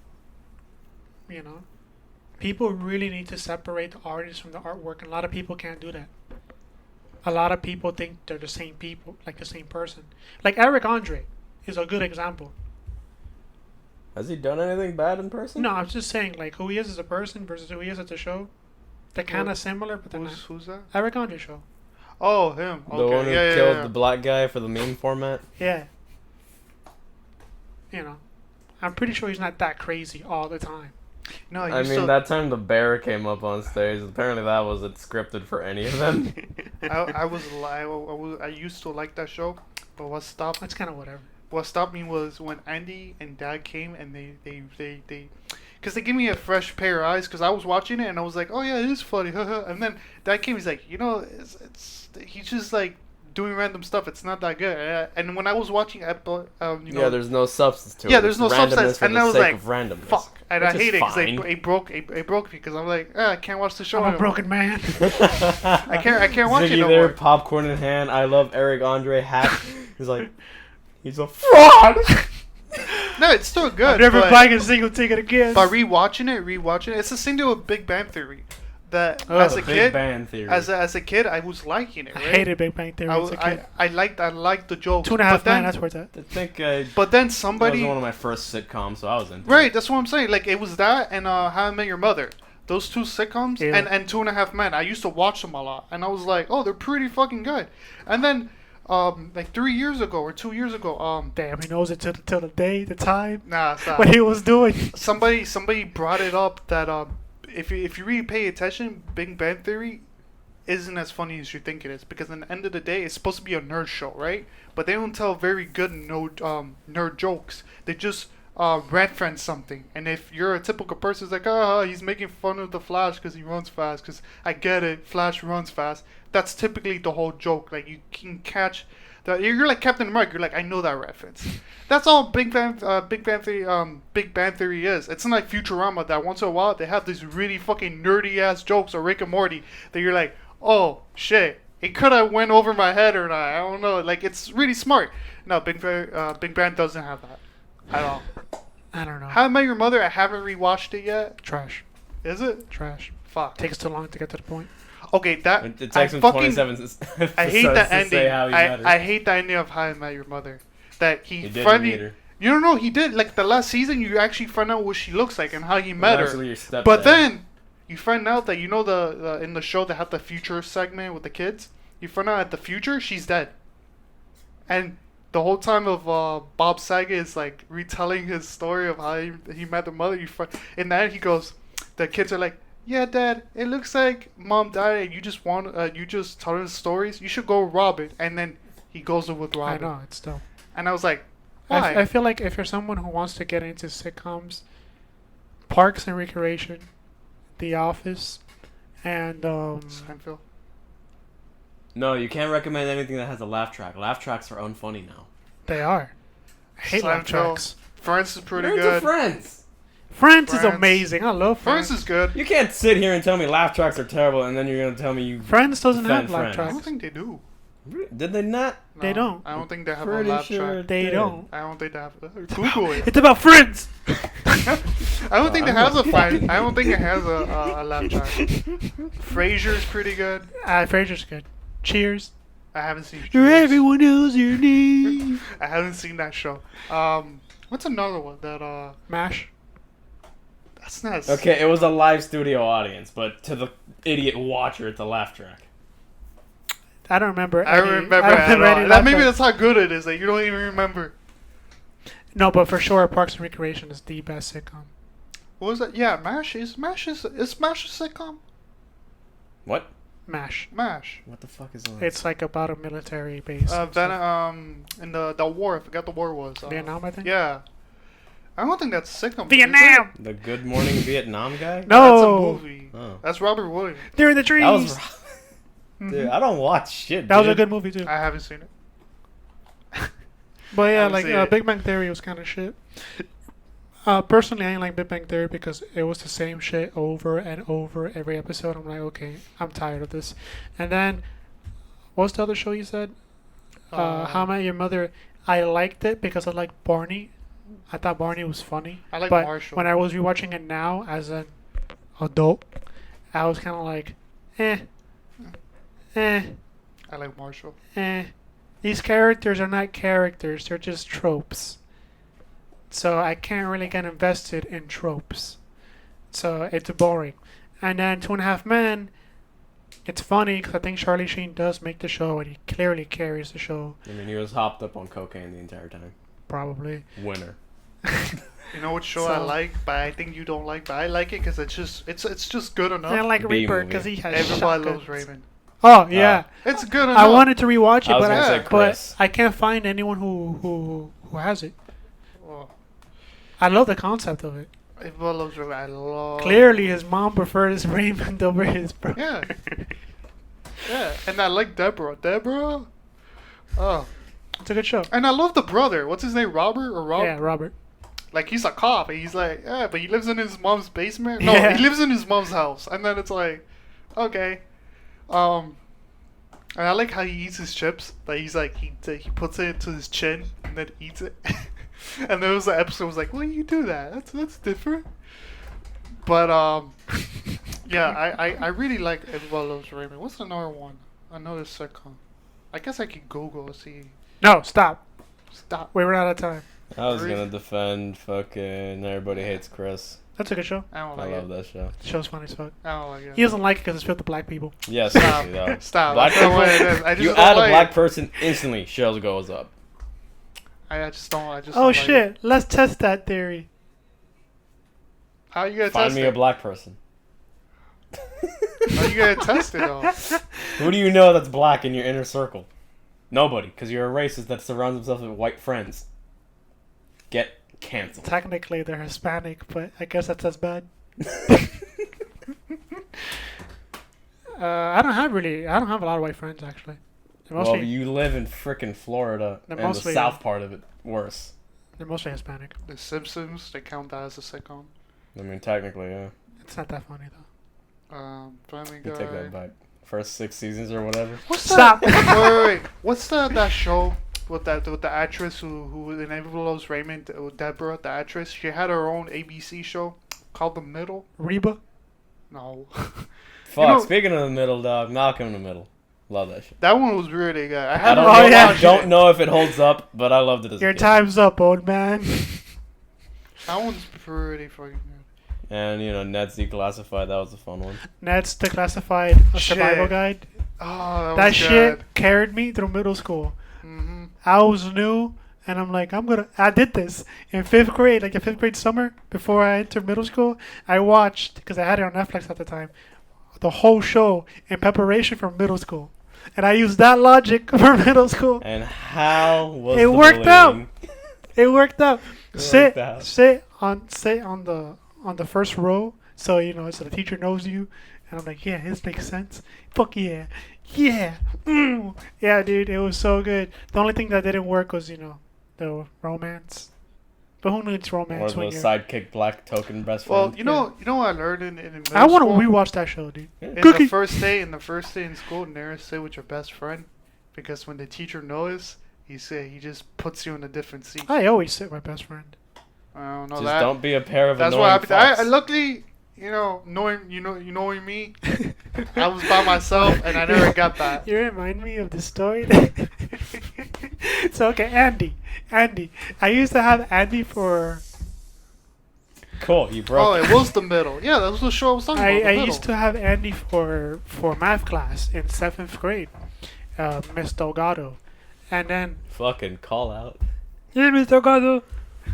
People really need to separate the artist from the artwork, and a lot of people can't do that. A lot of people think they're the same people, like the same person. Like Eric Andre is a good example. Has he done anything bad in person? No, I'm just saying, like, who he is as a person versus who he is at the show. They're kind of similar, but they're not. Who's that? Eric Andre show. Oh, him. The Okay. one who yeah, killed yeah. the black guy for the meme format? Yeah. I'm pretty sure he's not that crazy all the time. No, I mean, that time the bear came up on stage, apparently that wasn't scripted for any of them. I used to like that show, but what stopped That's kind of whatever. what stopped me was when Andy and Dad came and they because they gave me a fresh pair of eyes because I was watching it and I was like, oh yeah, it is funny, and then Dad came, he's like, it's he's just like doing random stuff, it's not that good. And when I was watching Yeah, there's no substance to it. Yeah, there's It's no randomness substance, for and the I was sake like, of randomness. fuck, and I Which is hate it because fine. it broke me because I'm like, I can't watch the show I'm a anymore. broken man. I can't watch it Ziggy no there, more. popcorn in hand. I love Eric Andre hat. He's like, he's a fraud. No, it's still good. I'm never but, buying a single ticket again. But rewatching it, it's the same deal with Big Bang Theory. That Oh, as a Big kid, Bang Theory. as a kid, I was liking it. I Right? hated Big Bang Theory as a kid. I liked the jokes. 2.5 but then, Man, that's where it's at. I think But then that somebody, was one of my first sitcoms, so I was into right? it. That's what I'm saying. Like it was that and How I Met Your Mother. Those two sitcoms Yeah. and Two and a Half Men. I used to watch them a lot, and I was like, oh, they're pretty fucking good. And then, like 3 years ago or 2 years ago, Damn, he knows it till the day, the time, nah, it's not. what he was doing. Somebody brought it up that if you really pay attention, Big Bang Theory isn't as funny as you think it is, because in the end of the day, it's supposed to be a nerd show, right? But they don't tell very good nerd jokes. They just reference something. And if you're a typical person, it's like, oh, he's making fun of the Flash because he runs fast. Because I get it, Flash runs fast. That's typically the whole joke. Like, you can catch that. You're like Captain America. You're like, I know that reference. That's all Big Bang Theory is. It's not like Futurama that once in a while they have these really fucking nerdy ass jokes, or Rick and Morty, that you're like, oh shit, it could have went over my head or not. I don't know. Like, it's really smart. No, Big Bang doesn't have that at all. I don't know. How I Met Your Mother, I haven't rewatched it yet. Trash. Is it? Trash. Fuck. Takes too long to get to the point. Okay, that It takes I him fucking 27 I hate episodes that to ending. say how he met her. I hate the ending of How I Met Your Mother. That he didn't finally. meet her. You don't know, he did. Like, the last season, you actually find out what she looks like and how he met her. Actually, your stepdad. But then you find out that, you know, the in the show they have the future segment with the kids. You find out at the future she's dead, and the whole time of Bob Saget is like retelling his story of how he met the mother. In the end, he goes, the kids are like, "Yeah, Dad, it looks like Mom died, and you just tell her stories. You should go rob it." And then he goes with Robin. I know, it's dumb. And I was like, why? I feel like if you're someone who wants to get into sitcoms, Parks and Recreation, The Office, and Seinfeld. No, you can't recommend anything that has a laugh track. Laugh tracks are unfunny now. they are. I hate laugh Seinfeld. tracks. Friends is pretty You're into good. Friends. Friends is Friends. amazing. I love Friends Friends. is good. You can't sit here and tell me laugh tracks are terrible, and then you're gonna tell me you. Friends doesn't Defend have laugh Friends. I tracks. don't think they do. Did they not? No, They don't. I don't think they have a Pretty laugh sure track. They did. don't. I don't think they have. Google it. It's about friends. I don't think I'm it has a not fight. I don't think it has a laugh track. Frasier's pretty good. Frasier's good. Cheers. I haven't seen. You're Cheers. everyone knows your name. I haven't seen that show. What's another one that MASH. that's not. Okay, it was a live studio audience, but to the idiot watcher, it's a laugh track. I don't remember. I any- remember. I don't remember any That laugh maybe tracks. that's how good it is that you don't even remember. No, but for sure, Parks and Recreation is the best sitcom. What was that? Yeah, MASH is MASH a sitcom? What? MASH. MASH. What the fuck is on? It's like about a military base. In the war, I forgot the war was. Vietnam, I think. Yeah. I don't think that's a sitcom. Vietnam. The Good Morning Vietnam guy? No. That's a movie. Oh. That's Robert Williams. They're in the trees. That was. Mhm. Dude, I don't watch shit. That was a dude. good movie too. I haven't seen it. But yeah, haven't like seen it. Big Bang Theory was kind of shit. Personally, I didn't like Big Bang Theory because it was the same shit over and over every episode. I'm like, okay, I'm tired of this. And then, what's the other show you said? How I Met Your Mother. I liked it because I liked Barney. I thought Barney was funny. I like but Marshall. when I was rewatching it now as an adult, I was kind of like, eh. I like Marshall. These characters are not characters, they're just tropes. So I can't really get invested in tropes. So it's boring. And then Two and a Half Men, it's funny because I think Charlie Sheen does make the show and he clearly carries the show. I mean, he was hopped up on cocaine the entire time. Probably. Winner. You know what show I So- like, but I think you don't like, but I like it because it's just good enough. And I like B Reaper movie. because he has Everybody shotguns. loves Raymond. Oh, yeah. It's good enough. I wanted to rewatch it, I was but gonna say I- Chris. I can't find anyone who has it. Well, I love the concept of it. everybody loves Raymond. I love. Clearly, his mom prefers Raymond over his brother. Yeah. Yeah, and I like Deborah. Deborah. Oh, It's a good show. and I love the brother. What's his name? Robert or Rob? Yeah, Robert. Like, he's a cop, and he's like, yeah, but he lives in his mom's basement. No, Yeah. he lives in his mom's house, and then it's like, okay, and I like how he eats his chips. Like, he's like, he puts it to his chin and then eats it. And there was an episode was like, why do you do that? That's different. But yeah, I really like Everybody Loves Raymond. What's another one? Another sitcom. I guess I could Google see. No, stop. Stop. We ran out of time. I was Really? gonna defend fucking Everybody Hates Chris. That's a good show. I don't I like love it. that show. The show's funny as fuck. I don't like it. He doesn't like it because it's filled with black people. Yes, Stop. though. Stop. Black That's not what it people. is. I just You don't add like a black it. person, instantly shows goes up. I just don't. I just. Oh don't like shit! it. Let's test that theory. How you gonna Find test me it? a black person. How you gonna test it though? Who do you know that's black in your inner circle? Nobody, because you're a racist that surrounds himself with white friends. Get canceled. Technically, they're Hispanic, but I guess that's as bad. I don't have a lot of white friends actually. They're mostly, Well, you live in frickin' Florida, They're and mostly- the south part of it worse. they're mostly Hispanic. The Simpsons. They count that as a sitcom. I mean, technically, yeah. It's not that funny though. Family You Guy. take that back. First 6 seasons or whatever. What's Stop. that? wait. What's that show with the actress who in Everyone Loves Raymond, Deborah, the actress? She had her own ABC show called The Middle. Reba. No. Fuck, know- speaking of the middle, dog, Malcolm in the Middle. Love that shit. That one was really good. I I haven't don't, Oh, know, yeah. I don't know if it holds up, but I loved it as a Your kid. time's up, old man. That one's pretty fucking good. And, you know, Ned's Declassified, that was a fun one. Ned's Declassified Survival Shit. Guide. Oh, That was shit good. carried me through middle school. Mm-hmm. I was new, and I'm like, I did this in 5th grade, like the 5th grade summer, before I entered middle school. I watched, because I had it on Netflix at the time, the whole show in preparation for middle school. And I used that logic for middle school. And how was It the worked out. bullying? It worked out. It Sit worked out. sit on the first row, so you know, so the teacher knows you. And I'm like, yeah, this makes sense. Fuck yeah, yeah, yeah, dude. It was so good. The only thing that didn't work was, you know, the romance. But who needs Or romance the when you're? sidekick black token best friend. Well, you know what I learned in middle I want to school? rewatch that show, dude. In Cookie. the first day in school, never sit with your best friend, because when the teacher knows, he just puts you in a different seat. I always sit with my best friend. I don't know Just that. don't be a pair of That's annoying what happened. fucks. I luckily, knowing me, I was by myself and I never got that. You remind me of the story. So okay, Andy. I used to have Andy for. Cool, you broke Oh, it. it was The Middle. Yeah, that was the show I was talking about. The I Middle. used to have Andy for math class in 7th grade, Miss Delgado, and then Fucking call out. yeah, Miss Delgado.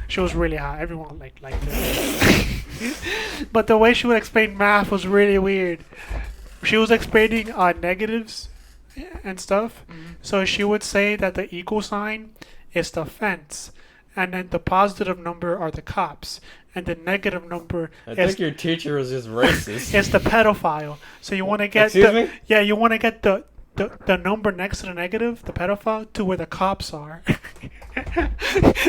She was really hot. Everyone liked her. But the way she would explain math was really weird. She was explaining negatives and stuff. Mhm. So she would say that the equal sign is the fence, and then the positive number are the cops, and the negative number I is think your teacher was just racist. it's the pedophile. So you want to get Excuse me? yeah, you want to get the number next to the negative, the pedophile, to where the cops are.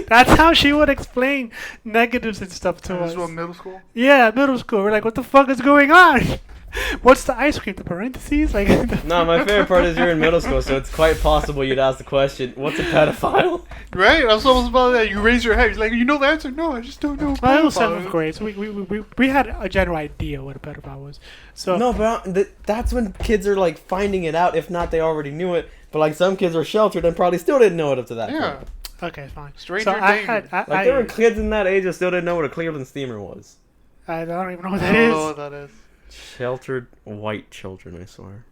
That's how she would explain negatives and stuff to This us. was what, middle school? Yeah, middle school. We're like, what the fuck is going on? What's the ice cream? The parentheses? Like, No, my favorite part is you're in middle school, so it's quite possible you'd ask the question, what's a pedophile? Right? I was almost about that. You raise your head. You're like, you know the answer? No, I just don't know. I was Pedophile. 7th grade, so we had a general idea what a pedophile was. So No, but that's when kids are like finding it out. If not, they already knew it. But like some kids were sheltered and probably still didn't know it up to that Yeah. point. okay, fine. Stranger So I danger. had Like there were kids in that age that still didn't know what a Cleveland steamer was. I don't even know what I that don't is. know what that is. Sheltered white children, I swear.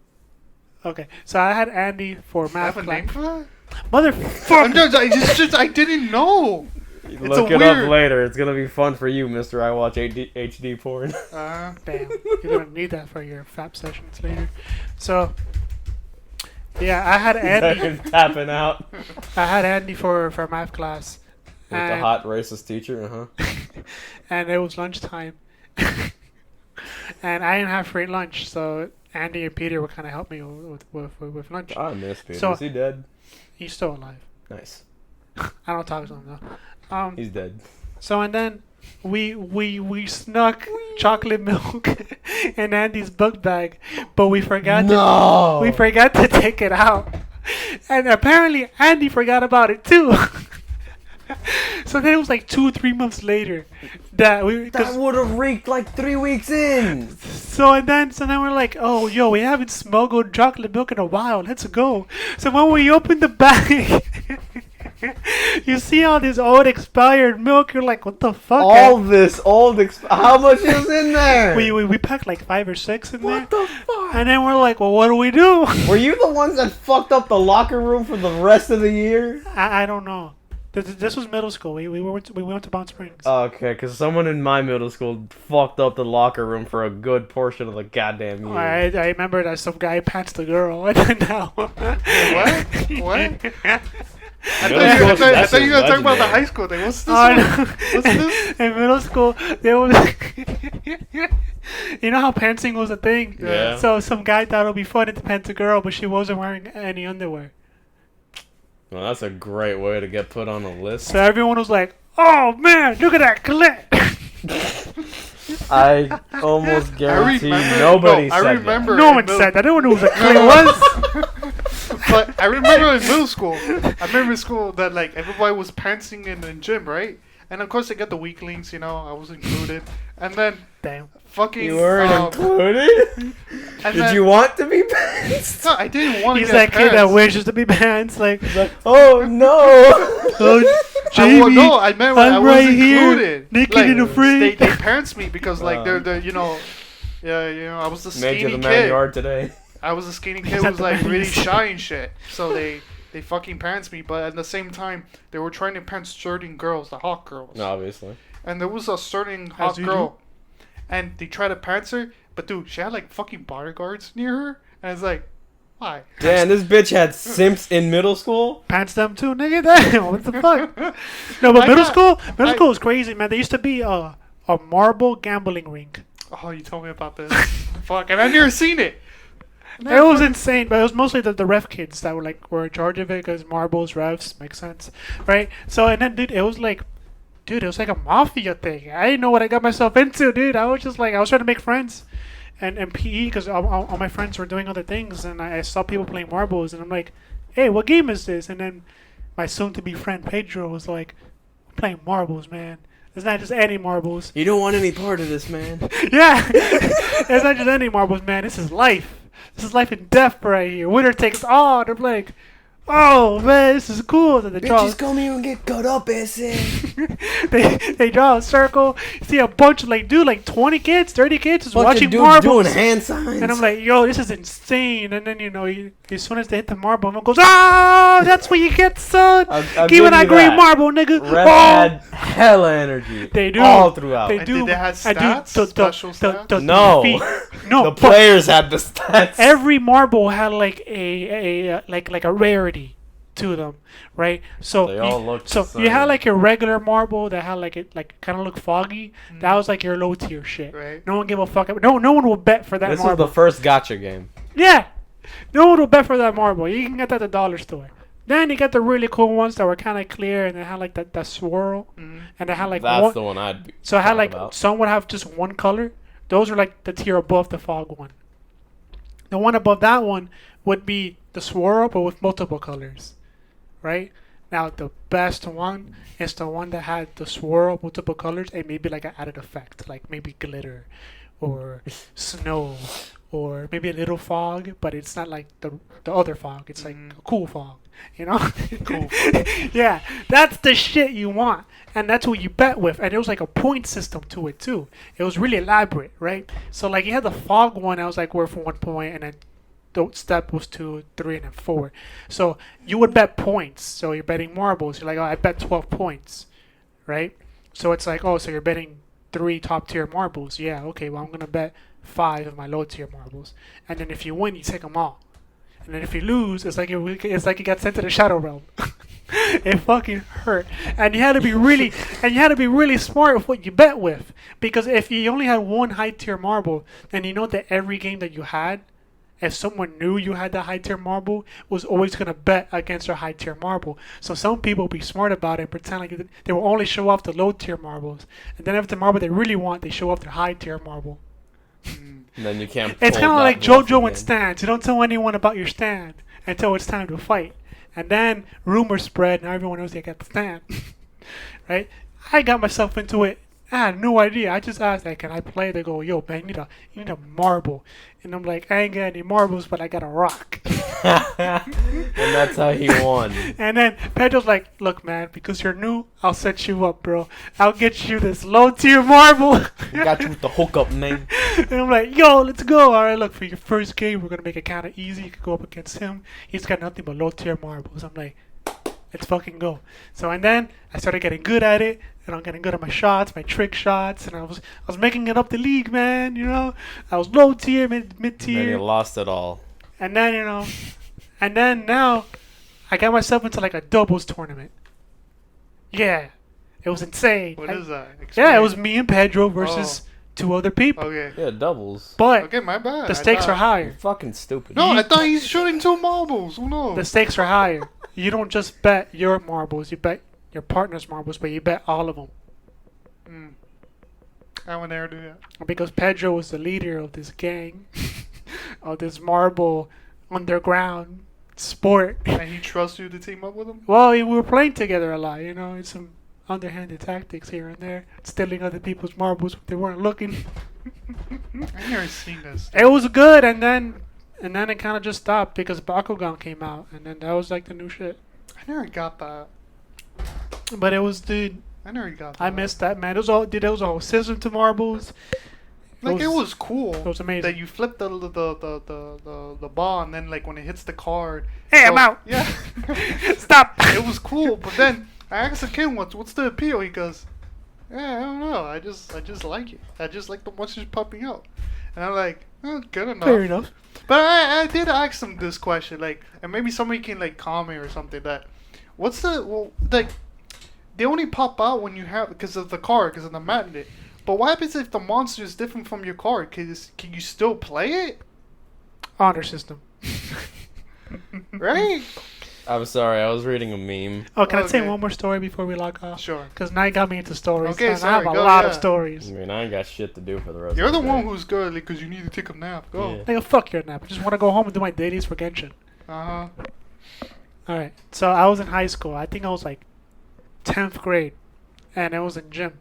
Okay, so I had Andy for I math have a name class. for that? Motherfucker! I didn't know. You It's look a it weird- up later. It's gonna be fun for you, Mister. I watch HD porn. Damn, you're gonna need that for your FAP sessions later. So, yeah, I had Andy. Tapping out I had Andy for math class, with the and, hot racist teacher. and it was lunchtime, and I didn't have free lunch, so Andy and Peter would kind of help me with lunch. I miss Peter. So- Is he dead? He's still alive. Nice. I don't talk to him though. He's dead. So and then we snuck chocolate milk in Andy's book bag, but we forgot to take it out, and apparently Andy forgot about it too. So then it was like 2-3 months later that we. That would have reeked like 3 weeks in. So then we're like, oh yo, we haven't smuggled chocolate milk in a while. Let's go. So when we opened the bag. You see all this old expired milk, you're like, what the fuck? All this old how much is in there? We packed like 5 or 6 in there. What the fuck? And then we're like, well, what do we do? Were you the ones that fucked up the locker room for the rest of the year? I don't know. This was middle school. We went to Palm Springs. Okay, because someone in my middle school fucked up the locker room for a good portion of the goddamn year. I remember that some guy pants the girl, and then now. What? What? I Middle school, thought you were that's talking about the legendary. high school thing. What's this? Oh, one? no. What's this? In middle school, there was. You know how pantsing was a thing? Yeah. So some guy thought it would be funny to pants a girl, but she wasn't wearing any underwear. Well, that's a great way to get put on a list. So everyone was like, "Oh man, look at that clit!" I almost guarantee remember- nobody no, I said remember- No one said that. No one knew what a clit was. But I remember in middle school. I remember in school that like everybody was pantsing in the gym, right? And of course they got the weaklings, you know. I was included. And then Damn. fucking. You weren't included? and Did then- you want to be pants? No, I didn't want to He's get that kid that pants. wishes to be pants. Like, Oh no! oh, Jamie, no, I meant when I I'm was right here, included. naked Like, and afraid. They pants me because like they're you know, yeah, I was the Made you skinny the man kid. you are today. I was a skinny kid Is who that was the like man really you said? shy and shit. So they fucking pants me, but at the same time they were trying to pants certain girls, the hot girls. Obviously. And there was a certain hot you girl, and they tried to pants her, but dude, she had like fucking bodyguards near her, and it's like, why? Damn, this bitch had simps in middle school? pants them too, nigga. Damn, what the fuck? No, but I middle got- school was crazy, man. There used to be a marble gambling rink. Oh, you told me about this. Fuck, and I've never seen it. It was insane, but it was mostly the ref kids that were in charge of it because marbles, refs, makes sense, right? So and then, dude, it was like a mafia thing. I didn't know what I got myself into, dude. I was just like, I was trying to make friends, and PE because all my friends were doing other things, and I saw people playing marbles, and I'm like, hey, what game is this? And then my soon-to-be friend Pedro was like, we're playing marbles, man. It's not just any marbles. You don't want any part of this, man. Yeah, it's not just any marbles, man. This is life. This is life and death right here. Winner takes all. They're like, oh man, this is cool. So they draw. come here and get cut up, ese. they draw a circle. You see a bunch of like 20 kids, 30 kids just watching dudes marbles. doing hand signs. And I'm like, yo, this is insane. And then as soon as they hit the marble, everyone goes, oh, that's what you get, son. I'll Give me give that you green that. marble, nigga. Ref had hella energy. They do. All throughout. They And do. did they have I do. stats? Special stats? No. No, The but players had the stats. every marble had like a rarity to them, right? So They all looked so the you had same. like your regular marble that had like it like kind of look foggy. That was like your low tier shit. Right. No one gave a fuck. No one will bet for that This was marble. the first gotcha game. Yeah, no one will bet for that marble. You can get that at the dollar store. Then you get the really cool ones that were kind of clear and they had like that swirl, and they had like That's one. the one I'd be So I had talking like about. some would have just one color. Those are like the tier above the fog one. The one above that one would be the swirl, but with multiple colors, right? Now the best one is the one that had the swirl, multiple colors, and maybe like an added effect, like maybe glitter, or snow, or maybe a little fog, but it's not like the other fog. It's like a cool fog, you know? Cool. Yeah, that's the shit you want, and that's what you bet with. And there was like a point system to it too. It was really elaborate, right? So like you had the fog one, I was like worth 1 point, and then the step was 2, 3, and then 4. So you would bet points. So you're betting marbles. You're like, oh, I bet 12 points, right? So it's like, oh, so you're betting 3 top tier marbles. Yeah, okay. Well, I'm gonna bet 5 of my low tier marbles, and then if you win, you take them all. And then if you lose, it's like you got sent to the shadow realm. It fucking hurt, and you had to be really smart with what you bet with, because if you only had one high tier marble, then you know that every game that you had, if someone knew you had the high tier marble, was always gonna bet against their high tier marble. So some people will be smart about it and pretend like they will only show off the low tier marbles, and then if the marble they really want, they show off their high tier marble. And then you can't. It's pull kind of that like bluff JoJo and again. stands. You don't tell anyone about your stand until it's time to fight. And then rumors spread and everyone knows they got the stand. Right? I got myself into it. I had no idea. I just asked, like, can I play? They go, yo, man, you need a marble. And I'm like, I ain't got any marbles, but I got a rock. And that's how he won. And then Pedro's like, look, man, because you're new, I'll set you up, bro. I'll get you this low tier marble. Got you with the hookup, man. And I'm like, yo, let's go. All right, look, for your first game, we're going to make it kind of easy. You can go up against him. He's got nothing but low tier marbles. I'm like, let's fucking go. So, and then I started getting good at it. And I'm getting good at my shots, my trick shots. And I was making it up the league, man, you know. I was low tier, mid Then tier. you lost it all. And then, and then now I got myself into like a doubles tournament. Yeah. It was insane. What is that? Yeah, it was me and Pedro versus two other people. Okay. Yeah, doubles. But Okay, my bad. the stakes are You're higher. fucking stupid. No, I thought he's shooting 2 marbles. Who knows? The stakes are higher. You don't just bet your marbles, you bet your partner's marbles, but you bet all of them. I would never do that. Because Pedro was the leader of this gang, of this marble underground sport. And he trusts you to team up with him? Well, we were playing together a lot, It's some underhanded tactics here and there, stealing other people's marbles if they weren't looking. I've never seen this. It was good, and then it kind of just stopped because Bakugan came out, and then that was like the new shit. I never got that. But it was, dude, I never got that. I missed that, man. It was a whole system to marbles. Like, it was cool. It was amazing. That you flip the ball, and then, like, when it hits the card. Hey, I'm out. Yeah. Stop. It was cool, but then I asked the kid once, what's the appeal? He goes, yeah, I don't know. I just like it. I just like the monsters popping out. And I'm like, oh, good enough. Fair enough. But I did ask him this question, like, and maybe somebody can, like, comment or something that, they only pop out when you have, because of the card, because of the magnet. But what happens if the monster is different from your card? Can you still play it? Honor system. Right? I'm sorry, I was reading a meme. Oh, can I say Okay. one more story before we log off? Sure. Because now you got me into stories. Okay, and I sorry, have a go, lot yeah. of stories. I mean, I ain't got shit to do for the rest You're of the the one day. who's good, because you need to take a nap. Go. Yeah. Nigga, fuck your nap. I just want to go home and do my dailies for Genshin. Uh-huh. Alright, so I was in high school. I think I was like 10th grade. And it was in gym.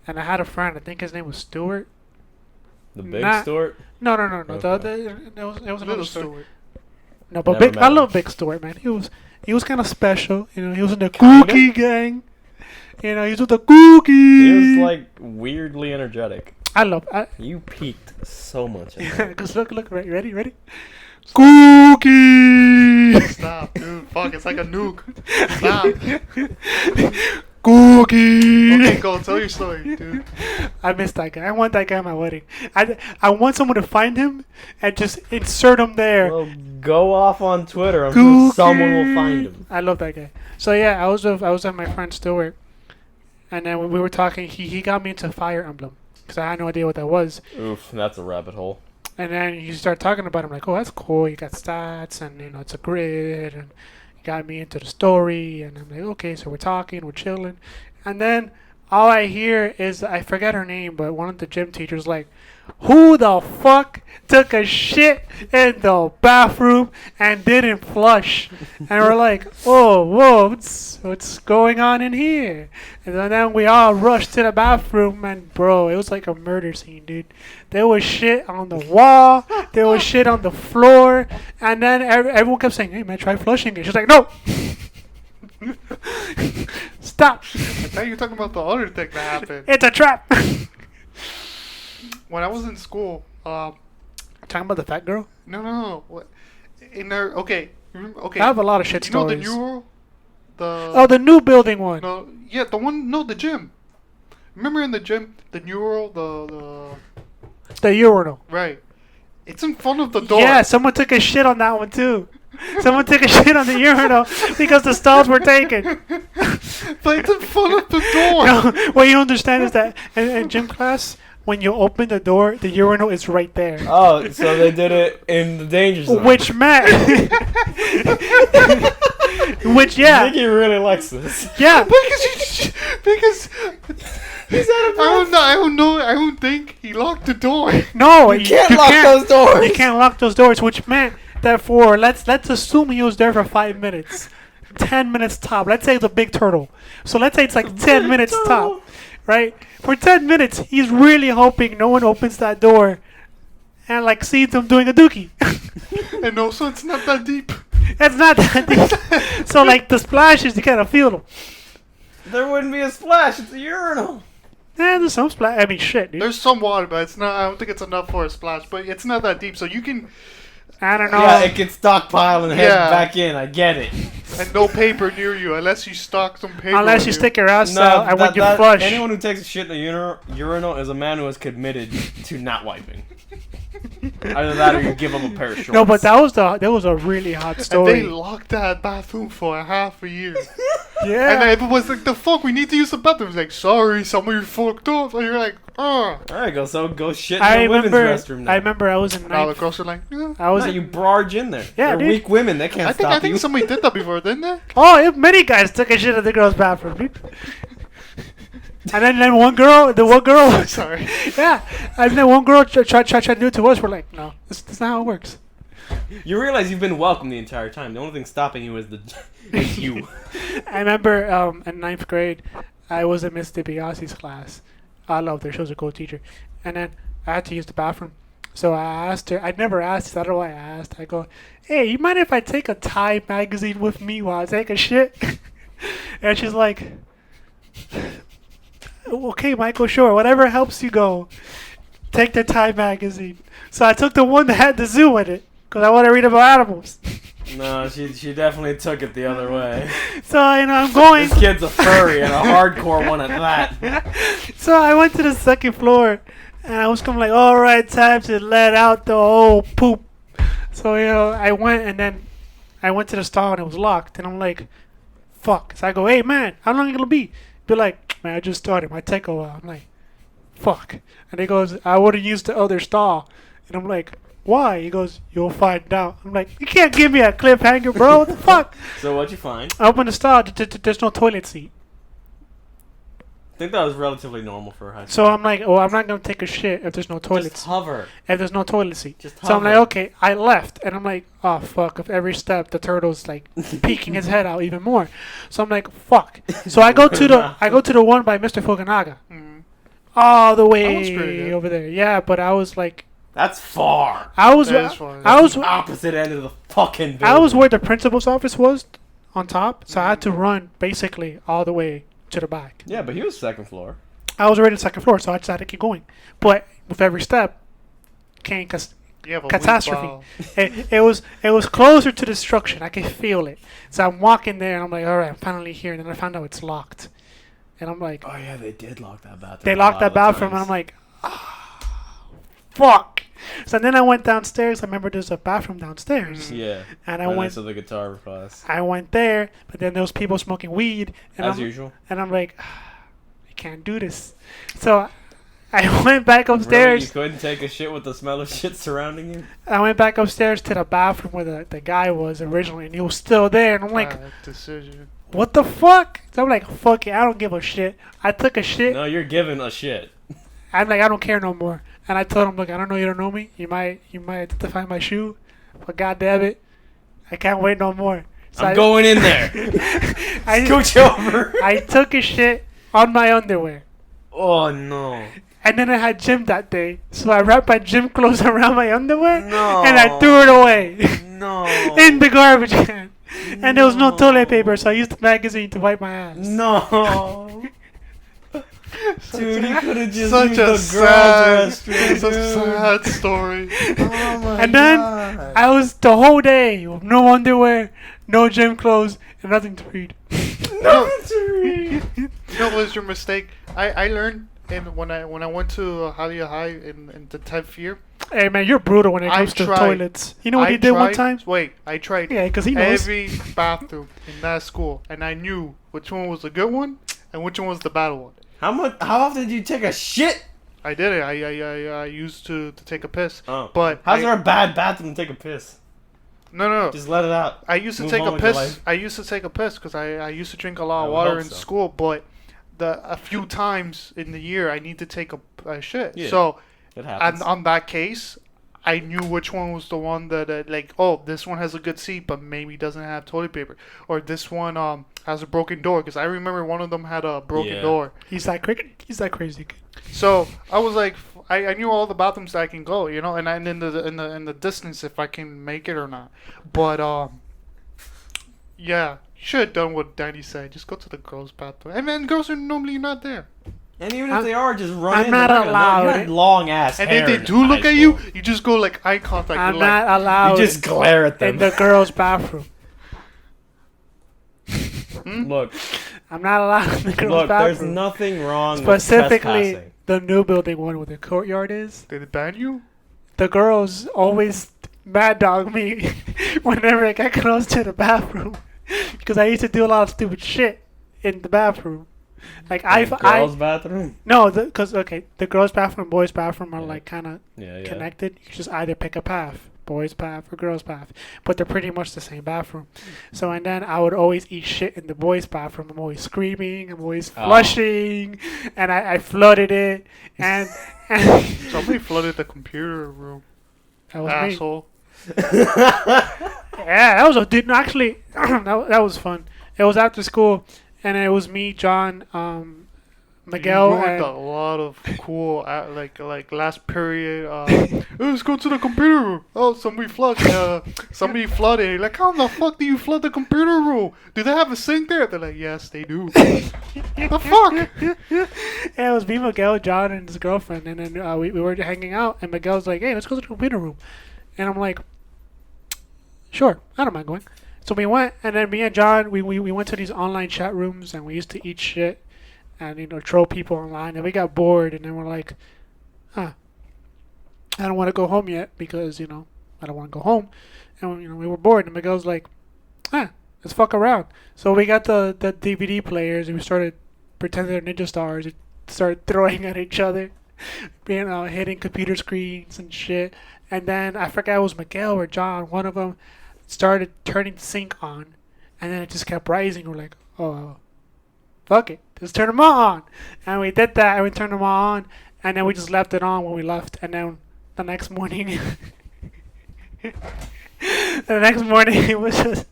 And I had a friend, I think his name was Stuart. The big Nah. Stuart? No. Okay. It was another Little Stuart. Stuart. No, but Never met I him. love Big Stuart, man. He was kind of special. He was in the Kinda? Cookie gang. He was with the He Cookie. was like weirdly energetic. I You peaked so much. in that. Cause look, ready? Cookie. Stop, dude. Fuck, it's like a nuke. Stop. Cookie. Okay, go. Tell your story, dude. I miss that guy. I want that guy at my wedding. I want someone to find him and just insert him there. Well, go off on Twitter. I'm Cookie. sure someone will find him. I love that guy. So yeah, I was with my friend Stuart, and then when we were talking, he got me into Fire Emblem because I had no idea what that was. Oof, that's a rabbit hole. And then you start talking about it. I'm like, oh, that's cool. You got stats, and it's a grid, and you got me into the story. And I'm like, okay, so we're talking, we're chilling, and then all I hear is I forget her name, but one of the gym teachers like, who the fuck took a shit in the bathroom and didn't flush? And we're like, oh, whoa, what's going on in here? And then we all rushed to the bathroom, and bro, it was like a murder scene, dude. There was shit on the wall, there was shit on the floor, and then everyone kept saying, hey man, try flushing it. She's like, no. Stop. I thought you were talking about the other thing that happened. It's a trap. When I was in school, Talking about the fat girl? no. What? In there, okay. Okay. I have a lot of shit You know stories. the Neural? Oh, the new building one. No, yeah, the gym. Remember in the gym, the Neural, The urinal. right. It's in front of the door. Yeah, someone took a shit on that one too. Someone took a shit on the urinal because the stalls were taken. But it's in front of the door. No, what you understand is that in gym class, when you open the door, the urinal is right there. Oh, so they did it in the danger zone. Which meant, yeah, Nicky really likes this. yeah. because I don't think he locked the door. No, You can't lock those doors. You can't lock those doors, which meant that for let's assume he was there for 5 minutes, 10 minutes top. Let's say it's a big turtle, so let's say it's like 10 minutes top, right? For 10 minutes, he's really hoping no one opens that door and like sees him doing a dookie. And also, it's not that deep. It's not that deep. So like the splashes, you kind of feel them. There wouldn't be a splash. It's a urinal. Yeah, there's some splash. I mean, shit, dude. There's some water, but it's not. I don't think it's enough for a splash. But it's not that deep, so you can. I don't know. Yeah, it can stockpile and head Yeah. back in. I get it. And no paper near you unless you stock some paper. Unless on you stick your ass No, out and when you that- flush. anyone who takes a shit in a urinal is a man who has committed to not wiping. Either that or you give him a pair of shorts. No, but that was a really hot And story. they locked that bathroom for a half a year. Yeah. And everyone's like, the fuck, we need to use the bathroom. It's like, sorry, somebody fucked up. And you're like, oh. There you go. So go shit in I the women's remember. restroom now. I remember I was in Now the ninth. girls are like, yeah. I was. No, in- you barge in there. Yeah, They're dude. weak women. They can't I stop think you. somebody did that before, didn't they? many guys took a shit in the girls' bathroom, dude. And then one girl, Sorry. yeah, and then one girl tried to do it to us. We're like, no, that's not how it works. You realize you've been welcome the entire time. The only thing stopping you is is you. I remember in ninth grade, I was in Miss DiBiase's class. I loved her. She was a cool teacher. And then I had to use the bathroom. So I asked her. I'd never asked. I don't know why I asked. I go, hey, you mind if I take a Time magazine with me while I take a shit? And she's like, okay, Michael, sure. Whatever helps you go. Take the Time magazine. So I took the one that had the zoo in it. Because I want to read about animals. No, she definitely took it the other way. So, I'm going. This kid's a furry and a hardcore one at that. So I went to the second floor, and I was kind of like, all right, time to let out the old poop. So, I went, and then I went to the stall, and it was locked. And I'm like, fuck. So I go, hey, man, how long it going to be? Be like, man, I just started. Might take a while. I'm like, fuck. And he goes, I would have used the other stall. And I'm like, why? He goes, you'll find out. I'm like, you can't give me a cliffhanger, bro. What the fuck? So what'd you find? I opened the stall. There's no toilet seat. I think that was relatively normal for high school. So I'm like, I'm not going to take a shit if there's no toilet Just seat. hover. If there's no toilet seat. Just So I'm like, hover. okay, I left. And I'm like, oh, fuck. If every step, the turtle's like peeking his head out even more. So I'm like, fuck. So I go to the one by Mr. Fukunaga. Mm. All the That one's pretty way good. over there. Yeah, but I was like, That's far. I was That is far. I was The opposite end of the fucking building. I was where the principal's office was on top. So I had to run basically all the way to the back. Yeah, but he was second floor. I was already on the second floor, so I just had to keep going. But with every step came You have a catastrophe. weak It was closer to destruction. I could feel it. So I'm walking there, and I'm like, all right, I'm finally here. And then I found out it's locked. And I'm like, Oh yeah, they did lock that bathroom. they a locked lot that of bathroom, and times. I'm like, fuck. So then I went downstairs. I remember there's a bathroom downstairs. Yeah. And I Right went next to the guitar class. I went there, but then there was people smoking weed. And As I'm, usual. And I'm like, I can't do this. So I went back Really, upstairs. you couldn't take a shit with the smell of shit surrounding you? I went back upstairs to the bathroom where the guy was originally, and he was still there. And I'm like, bad decision. what the fuck? So I'm like, fuck it, I don't give a shit. I took a shit. No, you're giving a shit. I'm like, I don't care no more. And I told him, look, I don't know you don't know me. You might identify my shoe, but god damn it, I can't wait no more. So I'm going in there. I, Scooch over. I took a shit on my underwear. Oh no. And then I had gym that day, so I wrapped my gym clothes around my underwear, No. and I threw it away No. in the garbage can. And there was no toilet paper, so I used the magazine to wipe my ass. No. Dude, you could have just Such used a the sad, girls' restroom. it's a dude. sad story. Oh my And then God. I was the whole day with no underwear, no gym clothes, and nothing to read. Nothing to read. You know what was your mistake? I learned when I went to Halia High in the 10th year. Hey man, you're brutal when it I comes to tried. toilets. You know what I he did one tried- time? Wait, I tried Yeah, because he knows. every bathroom in that school, and I knew which one was the good one and which one was the bad one. How often did you take a shit? I did it. I used to take a piss. Oh. But How's there a bad bathroom to take a piss? no. Just let it out. I used to Move take on a with your piss. life. I used to take a piss because I used to drink a lot I of would water hope in so. school. But a few times in the year I need to take a shit. Yeah. So It happens. and on that case, I knew which one was the one that like, oh, this one has a good seat, but maybe doesn't have toilet paper, or this one has a broken door, because I remember one of them had a broken Yeah. door. He's that crazy. So I was like, I knew all the bathrooms that I can go, you know, and in the distance if I can make it or not. But yeah, should have done what Danny said. Just go to the girls' bathroom, and then girls are normally not there. And even if they are, just run I'm in. not They're gonna know. allowed. You had long ass And hair. if they in do look high at you, school. you just go like eye contact. I'm You're like, not allowed You just glare at them. in the girls' bathroom. Look, I'm not allowed in the girls' there's bathroom. nothing wrong Specifically, with trespassing. the new building one where the courtyard is. did it ban you? The girls always mad dog me whenever I get close to the bathroom because I used to do a lot of stupid shit in the bathroom. Like Girls' bathroom? no, because the girls' bathroom and boys' bathroom are Yeah. like kind of Yeah. connected. You just either pick a path, boys' path or girls' path, but they're pretty much the same bathroom. So and then I would always eat shit in the boys' bathroom. I'm always screaming, I'm always flushing, and I flooded it, and Somebody flooded the computer room. that was me. Asshole. Yeah, that was a dude. No, actually, that was fun. It was after school, and it was me, John, Miguel, You ruined and a lot of cool, like last period. Hey, let's go to the computer room. Oh, somebody flooded. Like, how the fuck do you flood the computer room? Do they have a sink there? They're like, yes, they do. The fuck? Yeah, it was me, Miguel, John, and his girlfriend, and then we were hanging out, and Miguel's like, "Hey, let's go to the computer room," and I'm like, "Sure, I don't mind going." So we went, and then me and John, we went to these online chat rooms, and we used to eat shit, and troll people online, and we got bored, and then we're like, "Huh, I don't want to go home yet because I don't want to go home," and we were bored, and Miguel's like, let's fuck around. So we got the DVD players, and we started pretending they're ninja stars, and started throwing at each other, hitting computer screens and shit. And then I forgot it was Miguel or John, one of them started turning the sink on, and then it just kept rising. We're like, oh, fuck it, just turn them on. And we did that, and we turned them on, and then we just left it on when we left. And then the next morning, it was just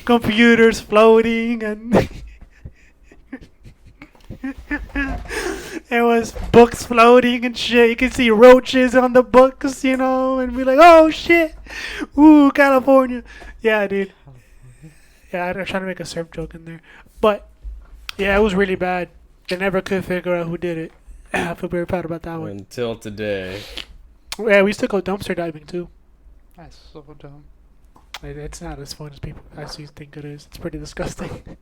computers floating, and it was books floating and shit. You can see roaches on the books, and we're like, oh shit, ooh, California. Yeah, dude. Yeah, I'm trying to make a surf joke in there, but yeah, it was really bad. They never could figure out who did it. I feel very proud about that one. Until today. Yeah, we used to go dumpster diving too. That's so dumb. It's not as fun as people actually think it is. It's pretty disgusting.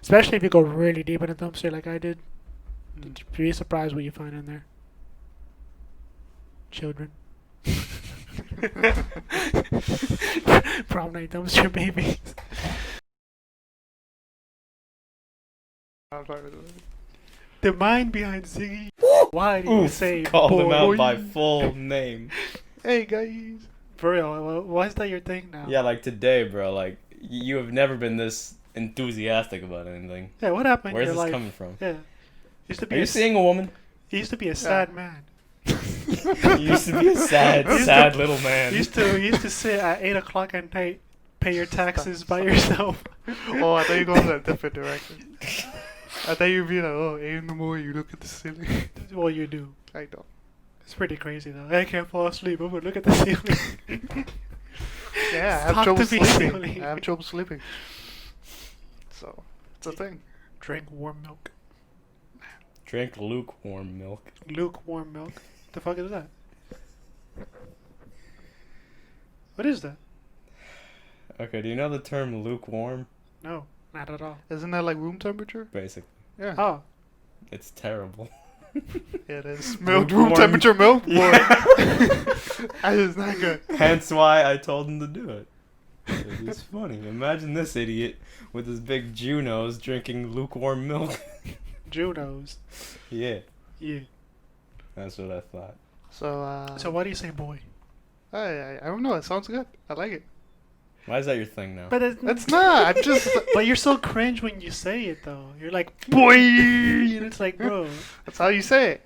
Especially if you go really deep in a dumpster like I did. You'd be surprised what you find in there. Children. Prom night dumpster babies. The mind behind Ziggy. Why do you say call boy? him out by full name. Hey guys. For real, why is that your thing now? Yeah, like today, bro. Like, you have never been this enthusiastic about anything. Yeah, what happened Where's in your this life? coming from? Yeah. Used to be Are you seeing a woman? He used to be a sad man. You used to be a sad little man. He used to sit at 8 o'clock at night, pay your taxes by yourself. Oh, I thought you were going in a different direction. I thought you'd be like, oh, 8 in the morning, you look at the ceiling. Well, you do. I know. It's pretty crazy though. I can't fall asleep. I'm gonna look at the ceiling. Yeah, I have Talk trouble to me, sleeping. ceiling. I have trouble sleeping. So, it's a thing. Drink warm milk. Drink lukewarm milk. Lukewarm milk. The fuck is that? What is that? Okay, do you know the term lukewarm? No, not at all. Isn't that like room temperature? Basically. Yeah. Oh, It's terrible. Yeah, it is. Milk, room Lukewarm. temperature milk? Boy. Yeah. That is not good. Hence why I told him to do it. It's funny. Imagine this idiot with his big Junos drinking lukewarm milk. Junos. Yeah, Yeah. that's what I thought. So, So why do you say boy? I don't know. It sounds good. I like it. Why is that your thing now? But It's not. I'm just. But you're so cringe when you say it though. You're like boy. And it's like, bro. That's how you say it.